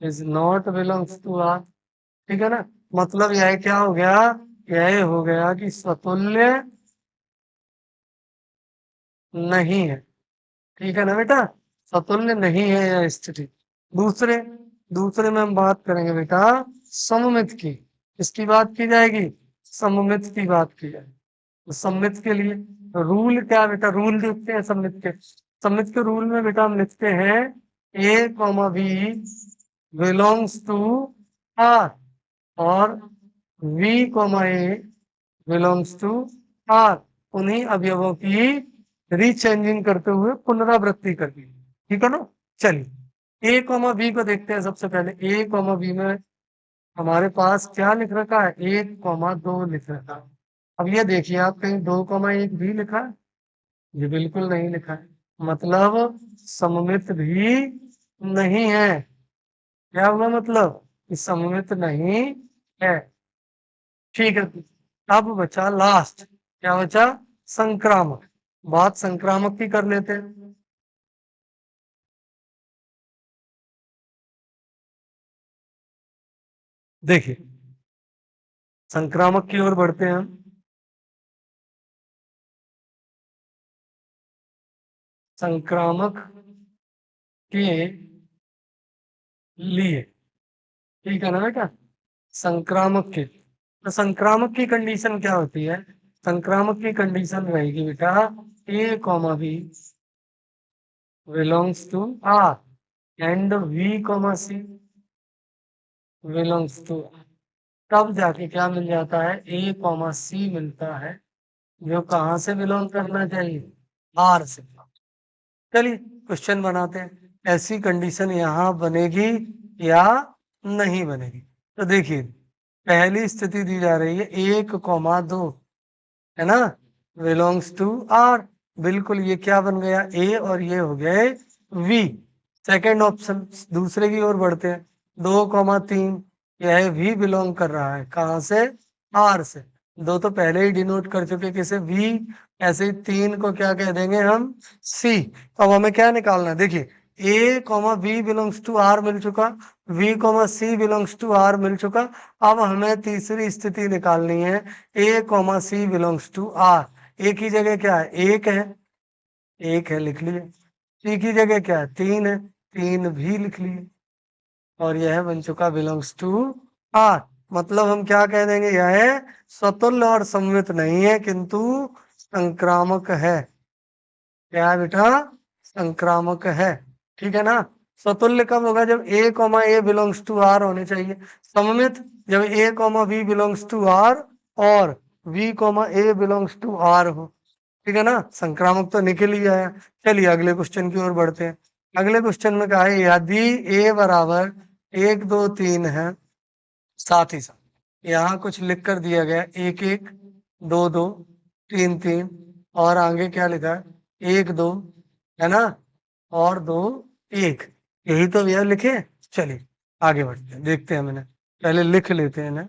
is not belongs to R, ठीक है ना। मतलब यह क्या हो गया, यह हो गया कि स्वतुल्य नहीं है, ठीक है ना बेटा, स्वतुल्य नहीं है यह स्थिति। दूसरे दूसरे में हम बात करेंगे बेटा सममित की, इसकी बात की जाएगी, सममित की बात की जाएगी। तो सममित के लिए रूल क्या है बेटा, रूल देखते हैं सममित के। सममित के रूल में बेटा हम लिखते हैं A comma B belongs to R और v comma A belongs to R. उन्हीं अवयवों की रीचेंजिंग करते हुए पुनरावृत्ति करनी। ठीक है ना। चलिए ए कॉमा बी को देखते हैं। सबसे पहले ए कॉमा बी में हमारे पास क्या लिख रखा है, 1,2 लिख रखा है। अब ये देखिए आप, कहीं 2,1 भी लिखा है? ये बिल्कुल नहीं लिखा है, मतलब सममित भी नहीं है। क्या हुआ मतलब कि सममित नहीं है। ठीक है, अब बचा लास्ट, क्या बचा, संक्रामक। बात संक्रामक की कर लेते हैं। देखिए संक्रामक की ओर बढ़ते हैं हम। संक्रामक के लिए, ठीक है ना बेटा, संक्रामक के, तो संक्रामक की कंडीशन क्या होती है, संक्रामक की कंडीशन रहेगी बेटा A comma B belongs to R and we comma C belongs to, तब जाके क्या मिल जाता है, ए कॉमा सी मिलता है, जो कहाँ से बिलोंग करना चाहिए, आर से। चलिए क्वेश्चन बनाते हैं, ऐसी कंडीशन यहाँ बनेगी या नहीं बनेगी। तो देखिए पहली स्थिति दी जा रही है 1,2, है ना, बिलोंग्स टू आर, बिल्कुल ये क्या बन गया ए और ये हो गए वी। सेकेंड ऑप्शन, दूसरे की ओर बढ़ते हैं, 2,3, यह भी बिलोंग कर रहा है कहाँ से, आर से। दो तो पहले ही डिनोट कर चुके किसे, वी, ऐसे ही 3 को क्या कह देंगे हम, सी। अब हमें क्या निकालना है, देखिए A comma B belongs to R मिल चुका, V comma C belongs to R मिल चुका। अब हमें तीसरी स्थिति निकालनी है, A comma C belongs to R. A की जगह क्या है, एक है, एक है लिख लिए। सी की जगह क्या है, 3 है, 3 भी लिख लिए। और यह बन चुका बिलोंग्स टू आर। मतलब हम क्या कह देंगे, यह स्वतुल्य और सममित नहीं है किंतु संक्रामक है। क्या है बेटा, संक्रामक है। ठीक है ना। स्वतुल्य कब होगा, जब A comma A belongs to R होने चाहिए। सममित जब A comma B belongs to R और V comma A belongs to R हो। ठीक है ना, संक्रामक तो निकल ही आया। चलिए अगले क्वेश्चन की ओर बढ़ते हैं। अगले क्वेश्चन में कहा है यदि ए बराबर 1, 2, 3 है, साथ ही साथ यहाँ कुछ लिख कर दिया गया, 1, 1, 2, 2, 3, 3, और आगे क्या लिखा है, 1, 2, है ना, और 2, 1, यही तो भैया लिखे। चलिए आगे बढ़ते हैं, देखते हैं, मैंने पहले लिख लेते हैं ना।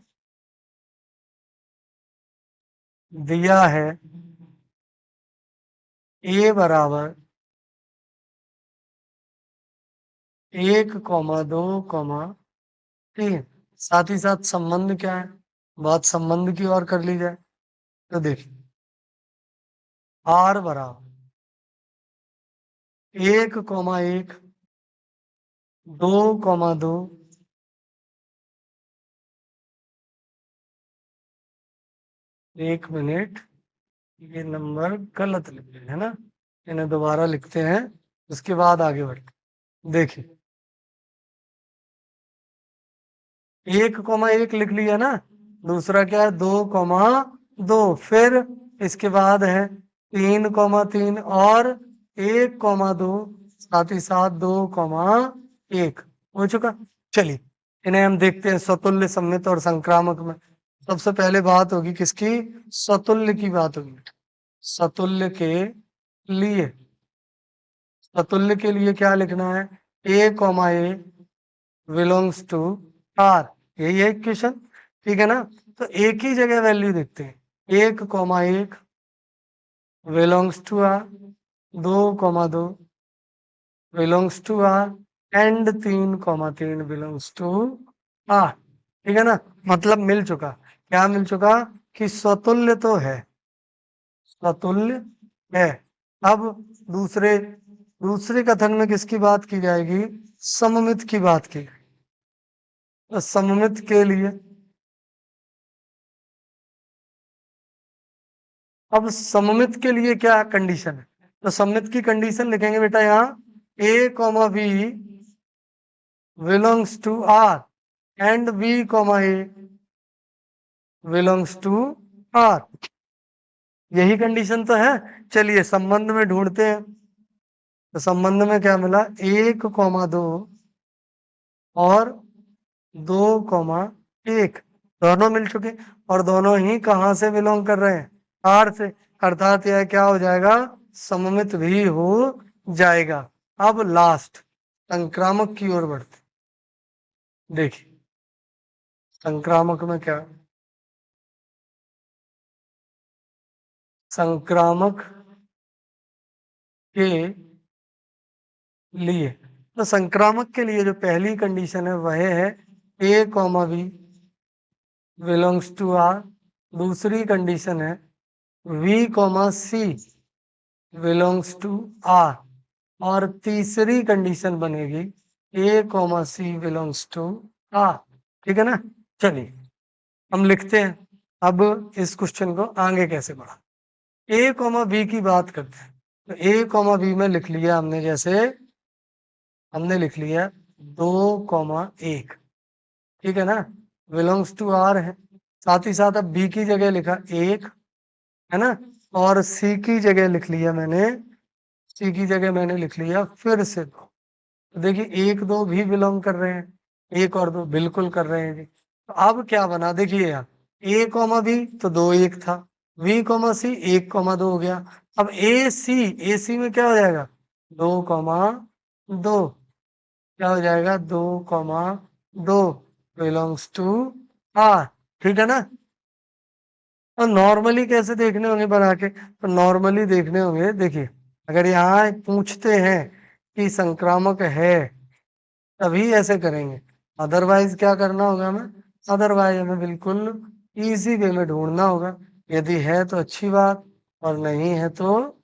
दिया है ए बराबर 1, 2, 3, साथ ही साथ संबंध क्या है, बात संबंध की ओर कर ली जाए। तो देखिए आर बराबर 1, 1, 2, 2, 1 मिनट, ये नंबर गलत लिखे है ना, इन्हें दोबारा लिखते हैं, उसके बाद आगे बढ़ते। देखिए 1, 1 लिख लिया ना, दूसरा क्या है, 2, 2, फिर इसके बाद है 3, 3, और 1, 2, साथ ही साथ 2, 1 हो चुका। चलिए इन्हें हम देखते हैं स्वतुल्य, सममित और संक्रामक में। सबसे पहले बात होगी किसकी, स्वतुल्य की बात होगी। स्वतुल्य के लिए, स्वतुल्य के लिए क्या लिखना है, A comma A belongs to R, यही है इक्वेशन। ठीक है ना। तो एक ही जगह वैल्यू देखते हैं, 1, 1 belongs to R, 2, 2 belongs to R and 3, 3 belongs to R. ठीक है ना, मतलब मिल चुका, क्या मिल चुका, कि स्वतुल्य तो है, स्वतुल्य है। अब दूसरे दूसरे कथन में किसकी बात की जाएगी, सममित की बात की। तो सममित के लिए, अब सममित के लिए क्या कंडीशन है, तो सममित की कंडीशन लिखेंगे बेटा यहाँ, A comma B belongs to R and B comma A belongs to R. यही कंडीशन तो है। चलिए संबंध में ढूंढते हैं। तो संबंध में क्या मिला, 1,2 और 2,1 दोनों मिल चुके, और दोनों ही कहां से बिलोंग कर रहे हैं, आर से। अर्थात यह क्या हो जाएगा, सममित भी हो जाएगा। अब लास्ट संक्रामक की ओर बढ़ते। देखिए संक्रामक में क्या, संक्रामक के लिए, तो संक्रामक के लिए जो पहली कंडीशन है वह है A comma B belongs to R. दूसरी कंडीशन है B comma C belongs to R. और तीसरी कंडीशन बनेगी A comma C belongs to R. ठीक है ना। चलिए हम लिखते हैं अब इस क्वेश्चन को आगे कैसे बढ़ा। ए कॉमा बी की बात करते हैं, तो ए कॉमा बी में लिख लिया हमने, जैसे हमने लिख लिया 2,1, ठीक है ना, बिलोंग्स टू आर है। साथ ही साथ अब बी की जगह लिखा 1, है ना, और सी की जगह लिख लिया मैंने, सी की जगह मैंने लिख लिया फिर से 2। तो देखिए 1, 2 भी बिलोंग कर रहे हैं, 1 और 2 बिल्कुल कर रहे हैं जी। तो अब क्या बना, देखिए यार, ए कॉमा बी तो 2,1 था, बी कॉमा सी 1,2 हो गया। अब ए सी में क्या हो जाएगा, 2,2 क्या हो जाएगा, 2,2 बिलोंग्स टू आर। ठीक है ना। और नॉर्मली कैसे देखने होंगे बना के, तो नॉर्मली देखने होंगे, देखिए अगर यहाँ पूछते हैं कि संक्रामक है तभी ऐसे करेंगे, अदरवाइज क्या करना होगा हमें, अदरवाइज हमें बिल्कुल इजी वे में ढूंढना होगा। यदि है तो अच्छी बात, और नहीं है तो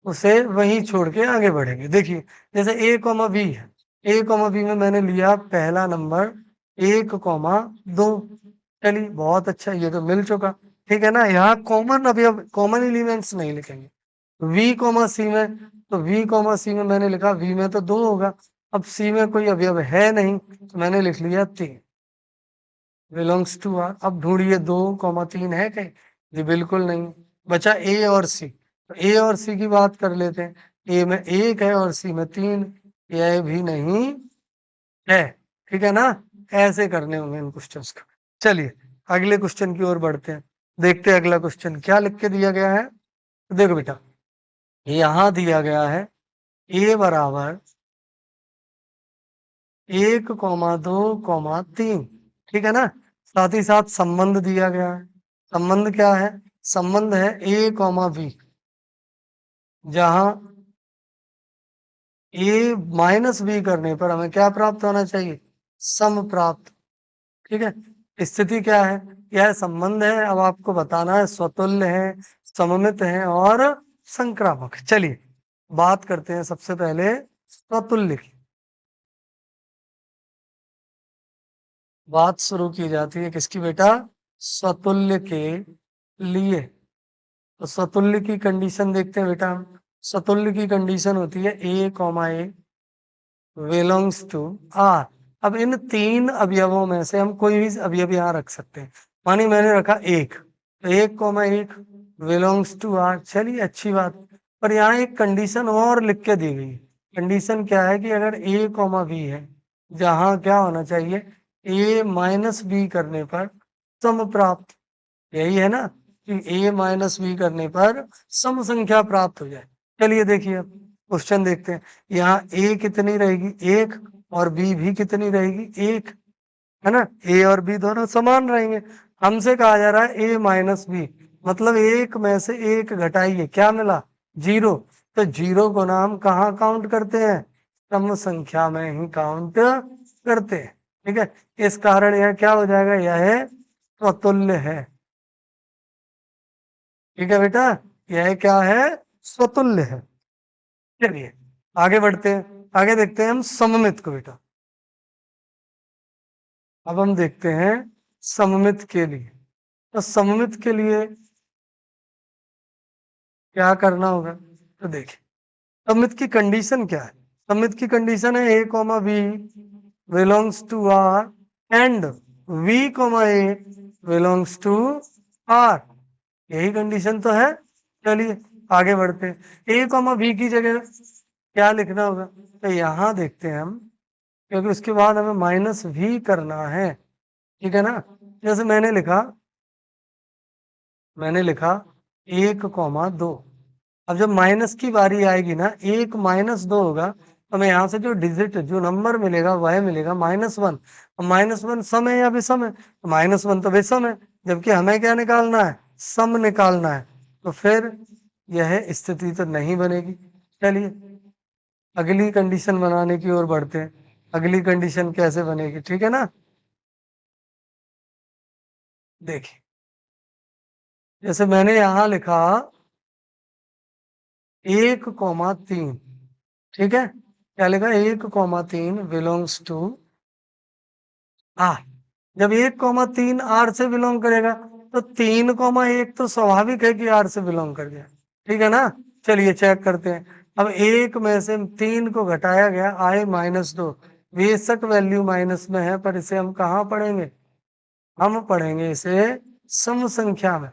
उसे वहीं छोड़ के आगे बढ़ेंगे। देखिए जैसे ए कॉमा बी है, ए कॉमा बी में मैंने लिया पहला नंबर 1,2। चलिए बहुत अच्छा, ये तो मिल चुका। ठीक है ना, यहाँ कॉमन, अभी अब कॉमन एलिमेंट्स नहीं लिखेंगे। वी कॉमा सी में, तो वी कॉमा सी में मैंने लिखा, वी में तो 2 होगा, अब सी में कोई अवयव है नहीं तो मैंने लिख लिया 3 बिलोंग्स टू आर। अब ढूंढिए 2,3 है कहीं, जी बिल्कुल नहीं। बचा ए और सी, तो ए और सी की बात कर लेते हैं। ए में 1 है और सी में 3, यह भी नहीं है। ठीक है ना, ऐसे करने होंगे इन क्वेश्चंस को। चलिए अगले क्वेश्चन की ओर बढ़ते हैं, देखते हैं अगला क्वेश्चन क्या लिख के दिया गया है। तो देखो बेटा, यहां दिया गया है ए बराबर 1,2,3, ठीक है ना। साथ ही साथ संबंध दिया गया है। संबंध क्या है, संबंध है ए कॉमा बी, जहां ए माइनस बी करने पर हमें क्या प्राप्त होना चाहिए, सम प्राप्त। ठीक है, स्थिति क्या है, यह संबंध है, अब आपको बताना है स्वतुल्य है, सममित है और संक्रामक। चलिए बात करते हैं सबसे पहले स्वतुल्य की। बात शुरू की जाती है किसकी बेटा, स्वतुल्य के लिए। तो स्वतुल्य की कंडीशन देखते हैं बेटा हम। स्वतुल्य की कंडीशन होती है A comma A belongs to R. अब इन 3 अवयवों में से हम कोई भी अवयव यहाँ रख सकते हैं। मानिए मैंने रखा 1, तो 1,1 बिलोंग्स टू आर, चलिए अच्छी बात। पर यहाँ एक कंडीशन और लिख के दी गई है। कंडीशन क्या है कि अगर ए कॉमा बी है, जहाँ क्या होना चाहिए, ए माइनस बी करने पर सम प्राप्त, यही है ना, कि ए माइनस बी करने पर सम संख्या प्राप्त हो जाए। चलिए देखिए अब क्वेश्चन देखते हैं। यहाँ ए कितनी रहेगी, 1, और बी भी कितनी रहेगी, 1, है ना। ए और बी दोनों समान रहेंगे। हमसे कहा जा रहा है ए माइनस बी, मतलब 1 में से 1 घटाइए, क्या मिला, 0। तो 0 को ना हम कहाँ काउंट करते हैं, सम संख्या में ही काउंट करते हैं। ठीक है, इस कारण यह क्या हो जाएगा, यह स्वतुल्य है। ठीक है बेटा, यह क्या है, स्वतुल्य है। चलिए आगे बढ़ते हैं, आगे देखते हैं हम सममित को बेटा। अब हम देखते हैं सममित के लिए। तो सममित के लिए क्या करना होगा, तो देखिए सममित की कंडीशन क्या है। सममित की कंडीशन है A comma B belongs to R and we comma A belongs to R, यही कंडीशन तो है। चलिए आगे बढ़ते हैं। ए कॉमा बी की जगह क्या लिखना होगा, तो यहाँ देखते हैं हम, क्योंकि उसके बाद हमें माइनस भी करना है, ठीक है ना। जैसे मैंने लिखा 1,2। अब जब माइनस की बारी आएगी ना, 1 - 2 होगा, तो हमें यहाँ से जो डिजिट जो नंबर मिलेगा वह मिलेगा -1। -1 सम है या विषम है, तो -1 तो विषम है, जबकि हमें क्या निकालना है, सम निकालना है। तो फिर यह स्थिति तो नहीं बनेगी। चलिए अगली कंडीशन बनाने की ओर बढ़ते हैं। अगली कंडीशन कैसे बनेगी, ठीक है ना। देखिए जैसे मैंने यहां लिखा 1,3, ठीक है, क्या लिखा, 1,3 बिलोंग्स टू आर। जब 1,3 आर से बिलोंग करेगा, तो 3,1 तो स्वाभाविक है कि आर से बिलोंग कर गया, ठीक है ना। चलिए चेक करते हैं। अब एक में से 3 को घटाया गया, आए -2। बेशक वैल्यू माइनस में है, पर इसे हम कहाँ पढ़ेंगे, हम पढ़ेंगे इसे सम संख्या में,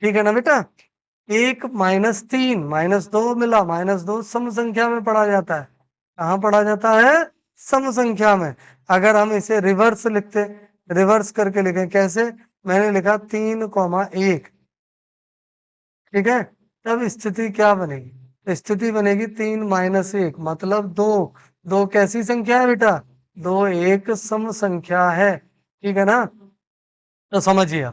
ठीक है ना बेटा। 1 - 3 -2 मिला, -2 सम संख्या में पढ़ा जाता है। कहाँ पढ़ा जाता है, सम संख्या में। अगर हम इसे रिवर्स लिखते, रिवर्स करके लिखें कैसे, मैंने लिखा 3,1, ठीक है, तब स्थिति क्या बनेगी, स्थिति बनेगी 3 - 1 मतलब 2। 2 कैसी संख्या है बेटा, 2 एक सम संख्या है, ठीक है ना। तो समझिए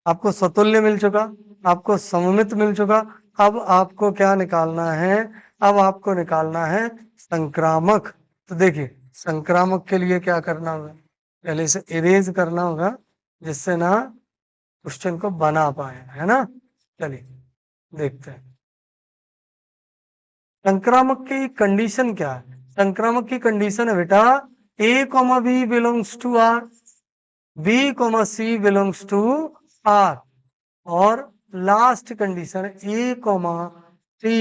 आपको स्वतुल्य मिल चुका, आपको सममित मिल चुका। अब आपको क्या निकालना है, अब आपको निकालना है संक्रामक। तो देखिए संक्रामक के लिए क्या करना होगा, पहले इसे इरेज करना होगा, जिससे ना क्वेश्चन को बना पाए, है ना। चलिए देखते हैं संक्रामक की कंडीशन क्या है। संक्रामक की कंडीशन है बेटा, A, B belongs to R, B, C belongs to R, और last condition A, C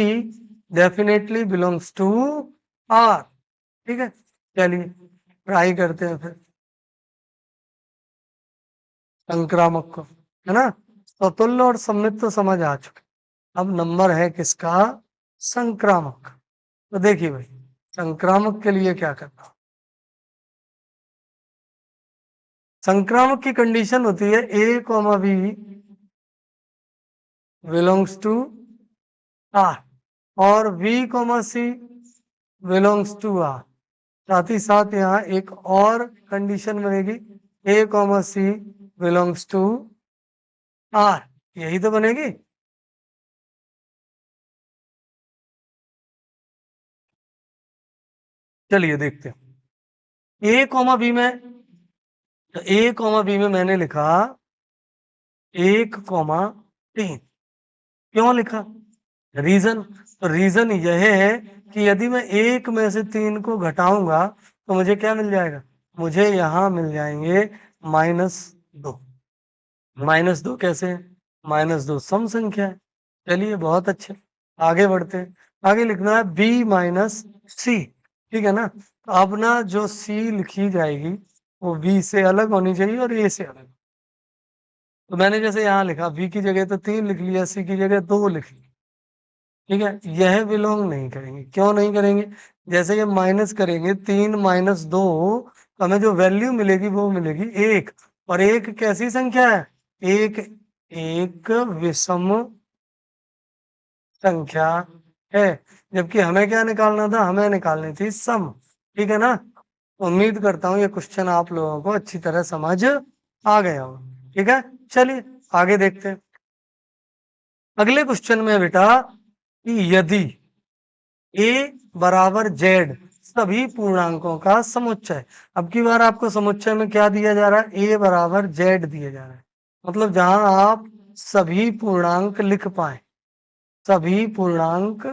definitely belongs to R, ठीक है। चलिए ट्राई करते हैं फिर संक्रामक को, है ना। स्वतुल्य और सम्मित तो समझ आ चुके, अब नंबर है किसका, संक्रामक। तो देखिए भाई संक्रामक के लिए क्या करना, संक्रामक की कंडीशन होती है A, B belongs to R, और B, C belongs to R. साथ ही साथ यहाँ एक और कंडीशन बनेगी, A, C belongs to R, यही तो बनेगी। चलिए देखते हैं A, B में, तो A, B में मैंने लिखा 1,3। क्यों लिखा, रीजन, तो रीजन यह है कि यदि मैं एक में से 3 को घटाऊंगा, तो मुझे क्या मिल जाएगा, मुझे यहां मिल जाएंगे -2। -2 कैसे है, -2 सम संख्या है। चलिए बहुत अच्छे, आगे बढ़ते हैं। आगे लिखना है B - C, ठीक है ना। तो अब ना जो C लिखी जाएगी वो B से अलग होनी चाहिए और A से अलग। तो मैंने जैसे यहाँ लिखा B की जगह तो 3 लिख लिया, C की जगह 2 लिख लिया, ठीक है। यह बिलोंग नहीं करेंगे, क्यों नहीं करेंगे, जैसे ये माइनस करेंगे 3 - 2, तो हमें जो वैल्यू मिलेगी वो मिलेगी 1, और 1 कैसी संख्या है, एक एक विषम संख्या है, जबकि हमें क्या निकालना था, हमें निकालनी थी सम, ठीक है ना। उम्मीद करता हूँ ये क्वेश्चन आप लोगों को अच्छी तरह समझ आ गया हो, ठीक है। चलिए आगे देखते हैं। अगले क्वेश्चन में बेटा कि यदि A बराबर Z सभी पूर्णांकों का समुच्चय, अब की बार आपको समुच्चय में क्या दिया जा रहा है, A बराबर Z दिया जा रहा है, मतलब जहां आप सभी पूर्णांक लिख पाए, सभी पूर्णांक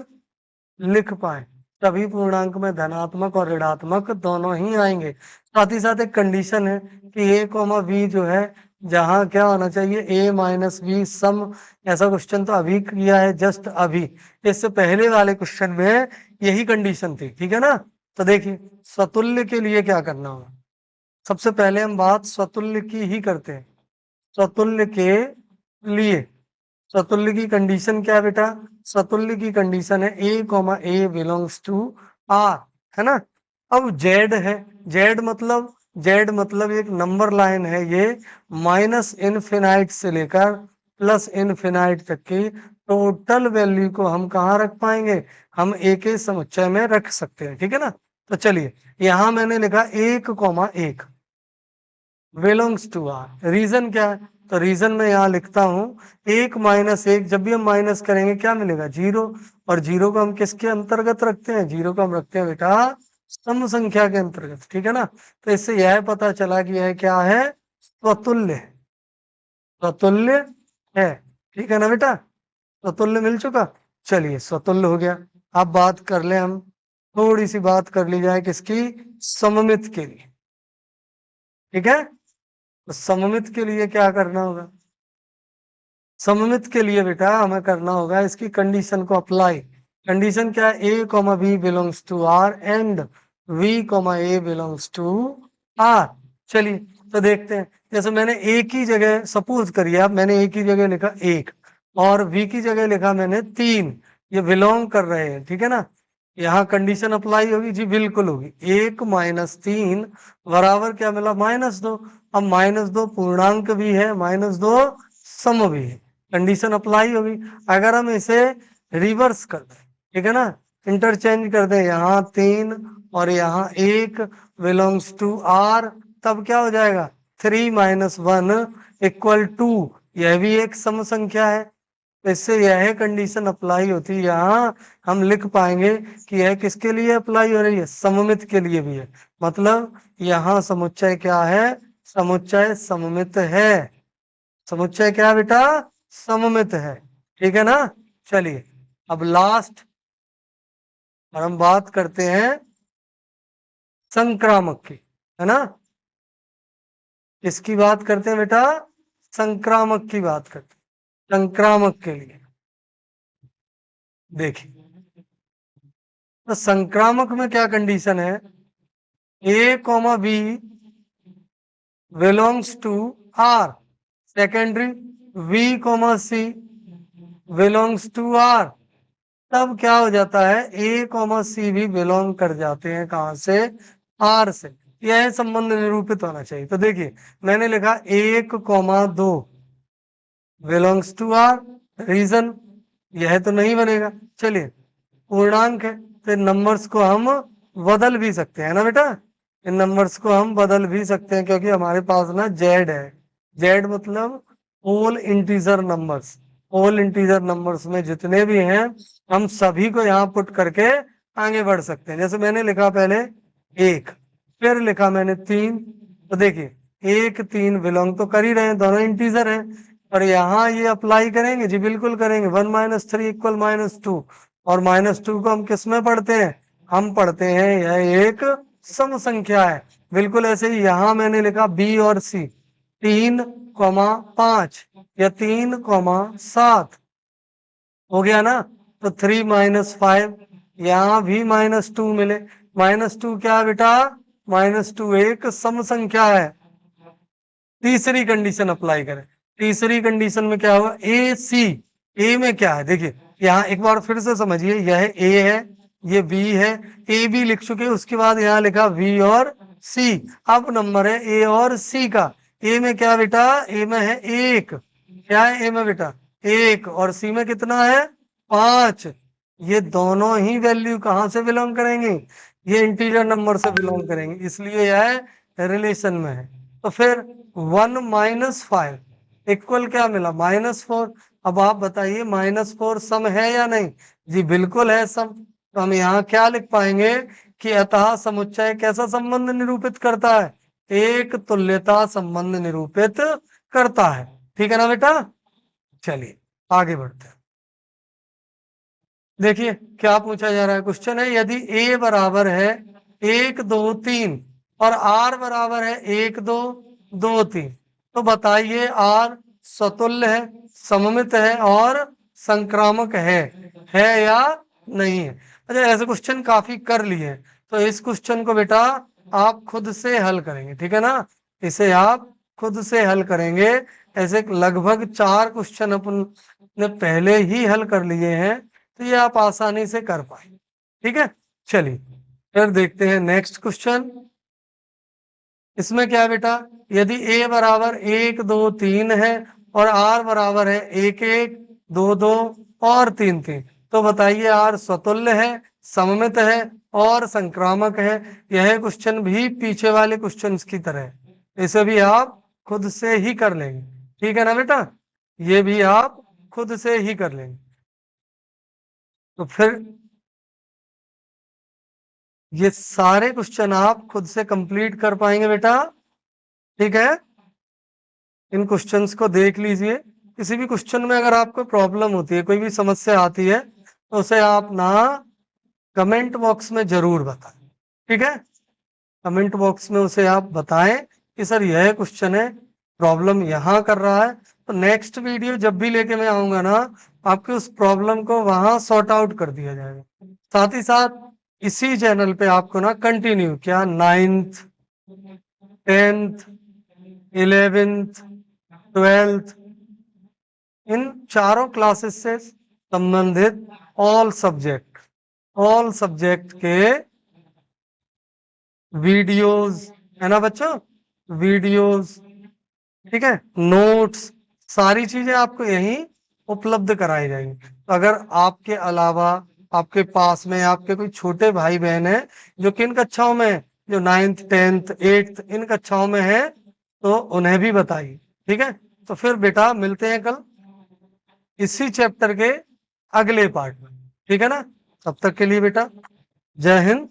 लिख पाए, सभी पूर्णांक में धनात्मक और ऋणात्मक दोनों ही आएंगे। साथ ही साथ एक कंडीशन है कि A, B जो है, जहां क्या होना चाहिए, A - B सम। ऐसा क्वेश्चन तो अभी किया है, जस्ट अभी, इससे पहले वाले क्वेश्चन में यही कंडीशन थी, ठीक है ना। तो देखिए स्वतुल्य के लिए क्या करना होगा, सबसे पहले हम बात स्वतुल्य की ही करते हैं। स्वतुल्य के लिए स्वतुल्य की कंडीशन क्या है बेटा? स्वतुल्य की कंडीशन है a बिलोंग्स टू r, है ना। अब जेड मतलब एक नंबर लाइन है ये, माइनस इनफिनाइट से लेकर प्लस इनफिनाइट तक की टोटल वैल्यू को हम कहाँ रख पाएंगे? हम एक ही समुच्चय में रख सकते हैं, ठीक है ना। तो चलिए यहां मैंने लिखा 1,1 बिलोंग्स टू आर। रीजन क्या है? तो रीजन में यहाँ लिखता हूं 1 - 1, जब भी हम माइनस करेंगे क्या मिलेगा? 0। और 0 को हम किसके अंतर्गत रखते हैं? 0 को हम रखते हैं बेटा सम संख्या के अंतर्गत, ठीक है ना। तो इससे यह पता चला कि यह क्या है? स्वतुल्य है। स्वतुल्य है, ठीक है ना बेटा। स्वतुल्य मिल चुका। चलिए स्वतुल्य हो गया। अब बात कर ले हम, थोड़ी सी बात कर ली जाए किसकी? सममित के लिए, ठीक है। तो सममित के लिए क्या करना होगा? सममित के लिए बेटा हमें करना होगा इसकी कंडीशन को अप्लाई। कंडीशन क्या है? a, b belongs to r and v, a belongs to r। चलिए तो देखते हैं। जैसे मैंने a की जगह सपोज करिए, आप मैंने a की जगह लिखा 1 और v की जगह लिखा मैंने 3, ये बिलोंग कर रहे हैं, ठीक है ना। यहाँ कंडीशन अप्लाई होगी जी, बिल्कुल होगी। 1 - 3 बराबर क्या मिला? -2। अब -2 पूर्णांक भी है, -2 सम भी है, कंडीशन अप्लाई होगी। अगर हम इसे रिवर्स कर दें, ठीक है ना, इंटरचेंज कर दें, यहाँ 3 और यहाँ 1 बिलोंग्स टू आर, तब क्या हो जाएगा? 3 - 1 = 2। यह भी एक सम संख्या है। इससे यह कंडीशन अप्लाई होती है। यहाँ हम लिख पाएंगे कि यह किसके लिए अप्लाई हो रही है? सममित के लिए भी है। मतलब यहाँ समुच्चय क्या है? समुच्चय सममित है। समुच्चय क्या है बेटा? सममित है, ठीक है ना। चलिए अब लास्ट और हम बात करते हैं संक्रामक की, है ना। किसकी बात करते हैं बेटा? संक्रामक की बात करते हैं। संक्रामक के लिए देखिए, तो संक्रामक में क्या कंडीशन है? a, b belongs to r, secondary v, c belongs to r। तब क्या हो जाता है? a, c भी बिलोंग कर जाते हैं कहां से? r से। यह संबंध निरूपित होना चाहिए। तो देखिए मैंने लिखा 1, 2 बिलोंग्स टू आर। रीजन यह तो नहीं बनेगा। चलिए पूर्णांक है तो इन नंबर्स को हम बदल भी सकते हैं ना बेटा। इन नंबर्स को हम बदल भी सकते हैं क्योंकि हमारे पास ना जेड है। जेड मतलब whole integer numbers. Whole integer numbers में जितने भी हैं हम सभी को यहाँ पुट करके आगे बढ़ सकते हैं। जैसे मैंने लिखा पहले 1, फिर लिखा मैंने 3। तो देखिए 1, 3 बिलोंग तो कर ही रहे हैं, दोनों इंटीजर हैं। और यहाँ ये अप्लाई करेंगे जी, बिल्कुल करेंगे। 1 - 3 = -2। और -2 को हम किस में पढ़ते हैं? हम पढ़ते हैं यह एक सम संख्या है। बिल्कुल ऐसे ही यहाँ मैंने लिखा बी और सी, 3, 5 या 3, 7 हो गया ना। तो 3 - 5, यहाँ भी -2 मिले। -2 क्या है बेटा? -2 एक सम संख्या है। तीसरी कंडीशन अप्लाई करें। तीसरी कंडीशन में क्या होगा? ए सी। ए में क्या है देखिए, यहाँ एक बार फिर से समझिए, यह ए है, ये बी है, ए बी लिख चुके, उसके बाद यहाँ लिखा बी और सी। अब नंबर है ए और सी का। ए में क्या बेटा? ए में है 1। क्या है ए में बेटा? 1। और सी में कितना है? 5। ये दोनों ही वैल्यू कहाँ से बिलोंग करेंगे? ये इंटीजर नंबर से बिलोंग करेंगे, इसलिए यह रिलेशन में है। तो फिर 1 - 5 इक्वल क्या मिला? -4। अब आप बताइए -4 सम है या नहीं? जी बिल्कुल है सम। तो हम यहाँ क्या लिख पाएंगे कि अतः समुच्चय कैसा संबंध निरूपित करता है? एक तुल्यता संबंध निरूपित करता है, ठीक है ना बेटा। चलिए आगे बढ़ते हैं। देखिए क्या पूछा जा रहा है, क्वेश्चन है यदि a बराबर है 1, 2, 3 और r बराबर है 1, 2, 2, 3, तो बताइए r स्वतुल्य है, सममित है और संक्रामक है या नहीं है। अच्छा ऐसे क्वेश्चन काफी कर लिए हैं, तो इस क्वेश्चन को बेटा आप खुद से हल करेंगे, ठीक है ना। इसे आप खुद से हल करेंगे। ऐसे लगभग 4 क्वेश्चन अपन ने पहले ही हल कर लिए हैं, तो ये आप आसानी से कर पाए। ठीक है, चलिए फिर देखते हैं नेक्स्ट क्वेश्चन। इसमें क्या है बेटा, यदि a बराबर 1 2 3 है और r बराबर है 1 1 2 2 और 3 3, तो बताइए r स्वतुल्य है, सममित है और संक्रामक है। यह क्वेश्चन भी पीछे वाले क्वेश्चंस की तरह है, इसे भी आप खुद से ही कर लेंगे। ठीक है ना बेटा, ये भी आप खुद से ही कर लेंगे। तो फिर ये सारे क्वेश्चन आप खुद से कंप्लीट कर पाएंगे बेटा। ठीक है, इन क्वेश्चंस को देख लीजिए। किसी भी क्वेश्चन में अगर आपको प्रॉब्लम होती है, कोई भी समस्या आती है, तो उसे आप ना कमेंट बॉक्स में जरूर बताएं। ठीक है, कमेंट बॉक्स में उसे आप बताएं कि सर यह क्वेश्चन है, प्रॉब्लम यहाँ कर रहा है। तो नेक्स्ट वीडियो जब भी लेके मैं आऊंगा ना, आपके उस प्रॉब्लम को वहां सॉर्ट आउट कर दिया जाएगा। साथ ही साथ इसी चैनल पे आपको ना कंटिन्यू क्या 9th 10th 11th 12th इन चारों क्लासेस से संबंधित ऑल सब्जेक्ट के वीडियोस, है ना बच्चों, वीडियोस, ठीक है, नोट्स, सारी चीजें आपको यहीं उपलब्ध कराई जाएंगी। तो अगर आपके अलावा आपके पास में आपके कोई छोटे भाई बहन है जो किन कक्षाओं में है, जो 9th 10th 8th इन कक्षाओं में है, तो उन्हें भी बताइए। ठीक है, तो फिर बेटा मिलते हैं कल इसी चैप्टर के अगले पार्ट में। ठीक है ना, तब तक के लिए बेटा जय हिंद।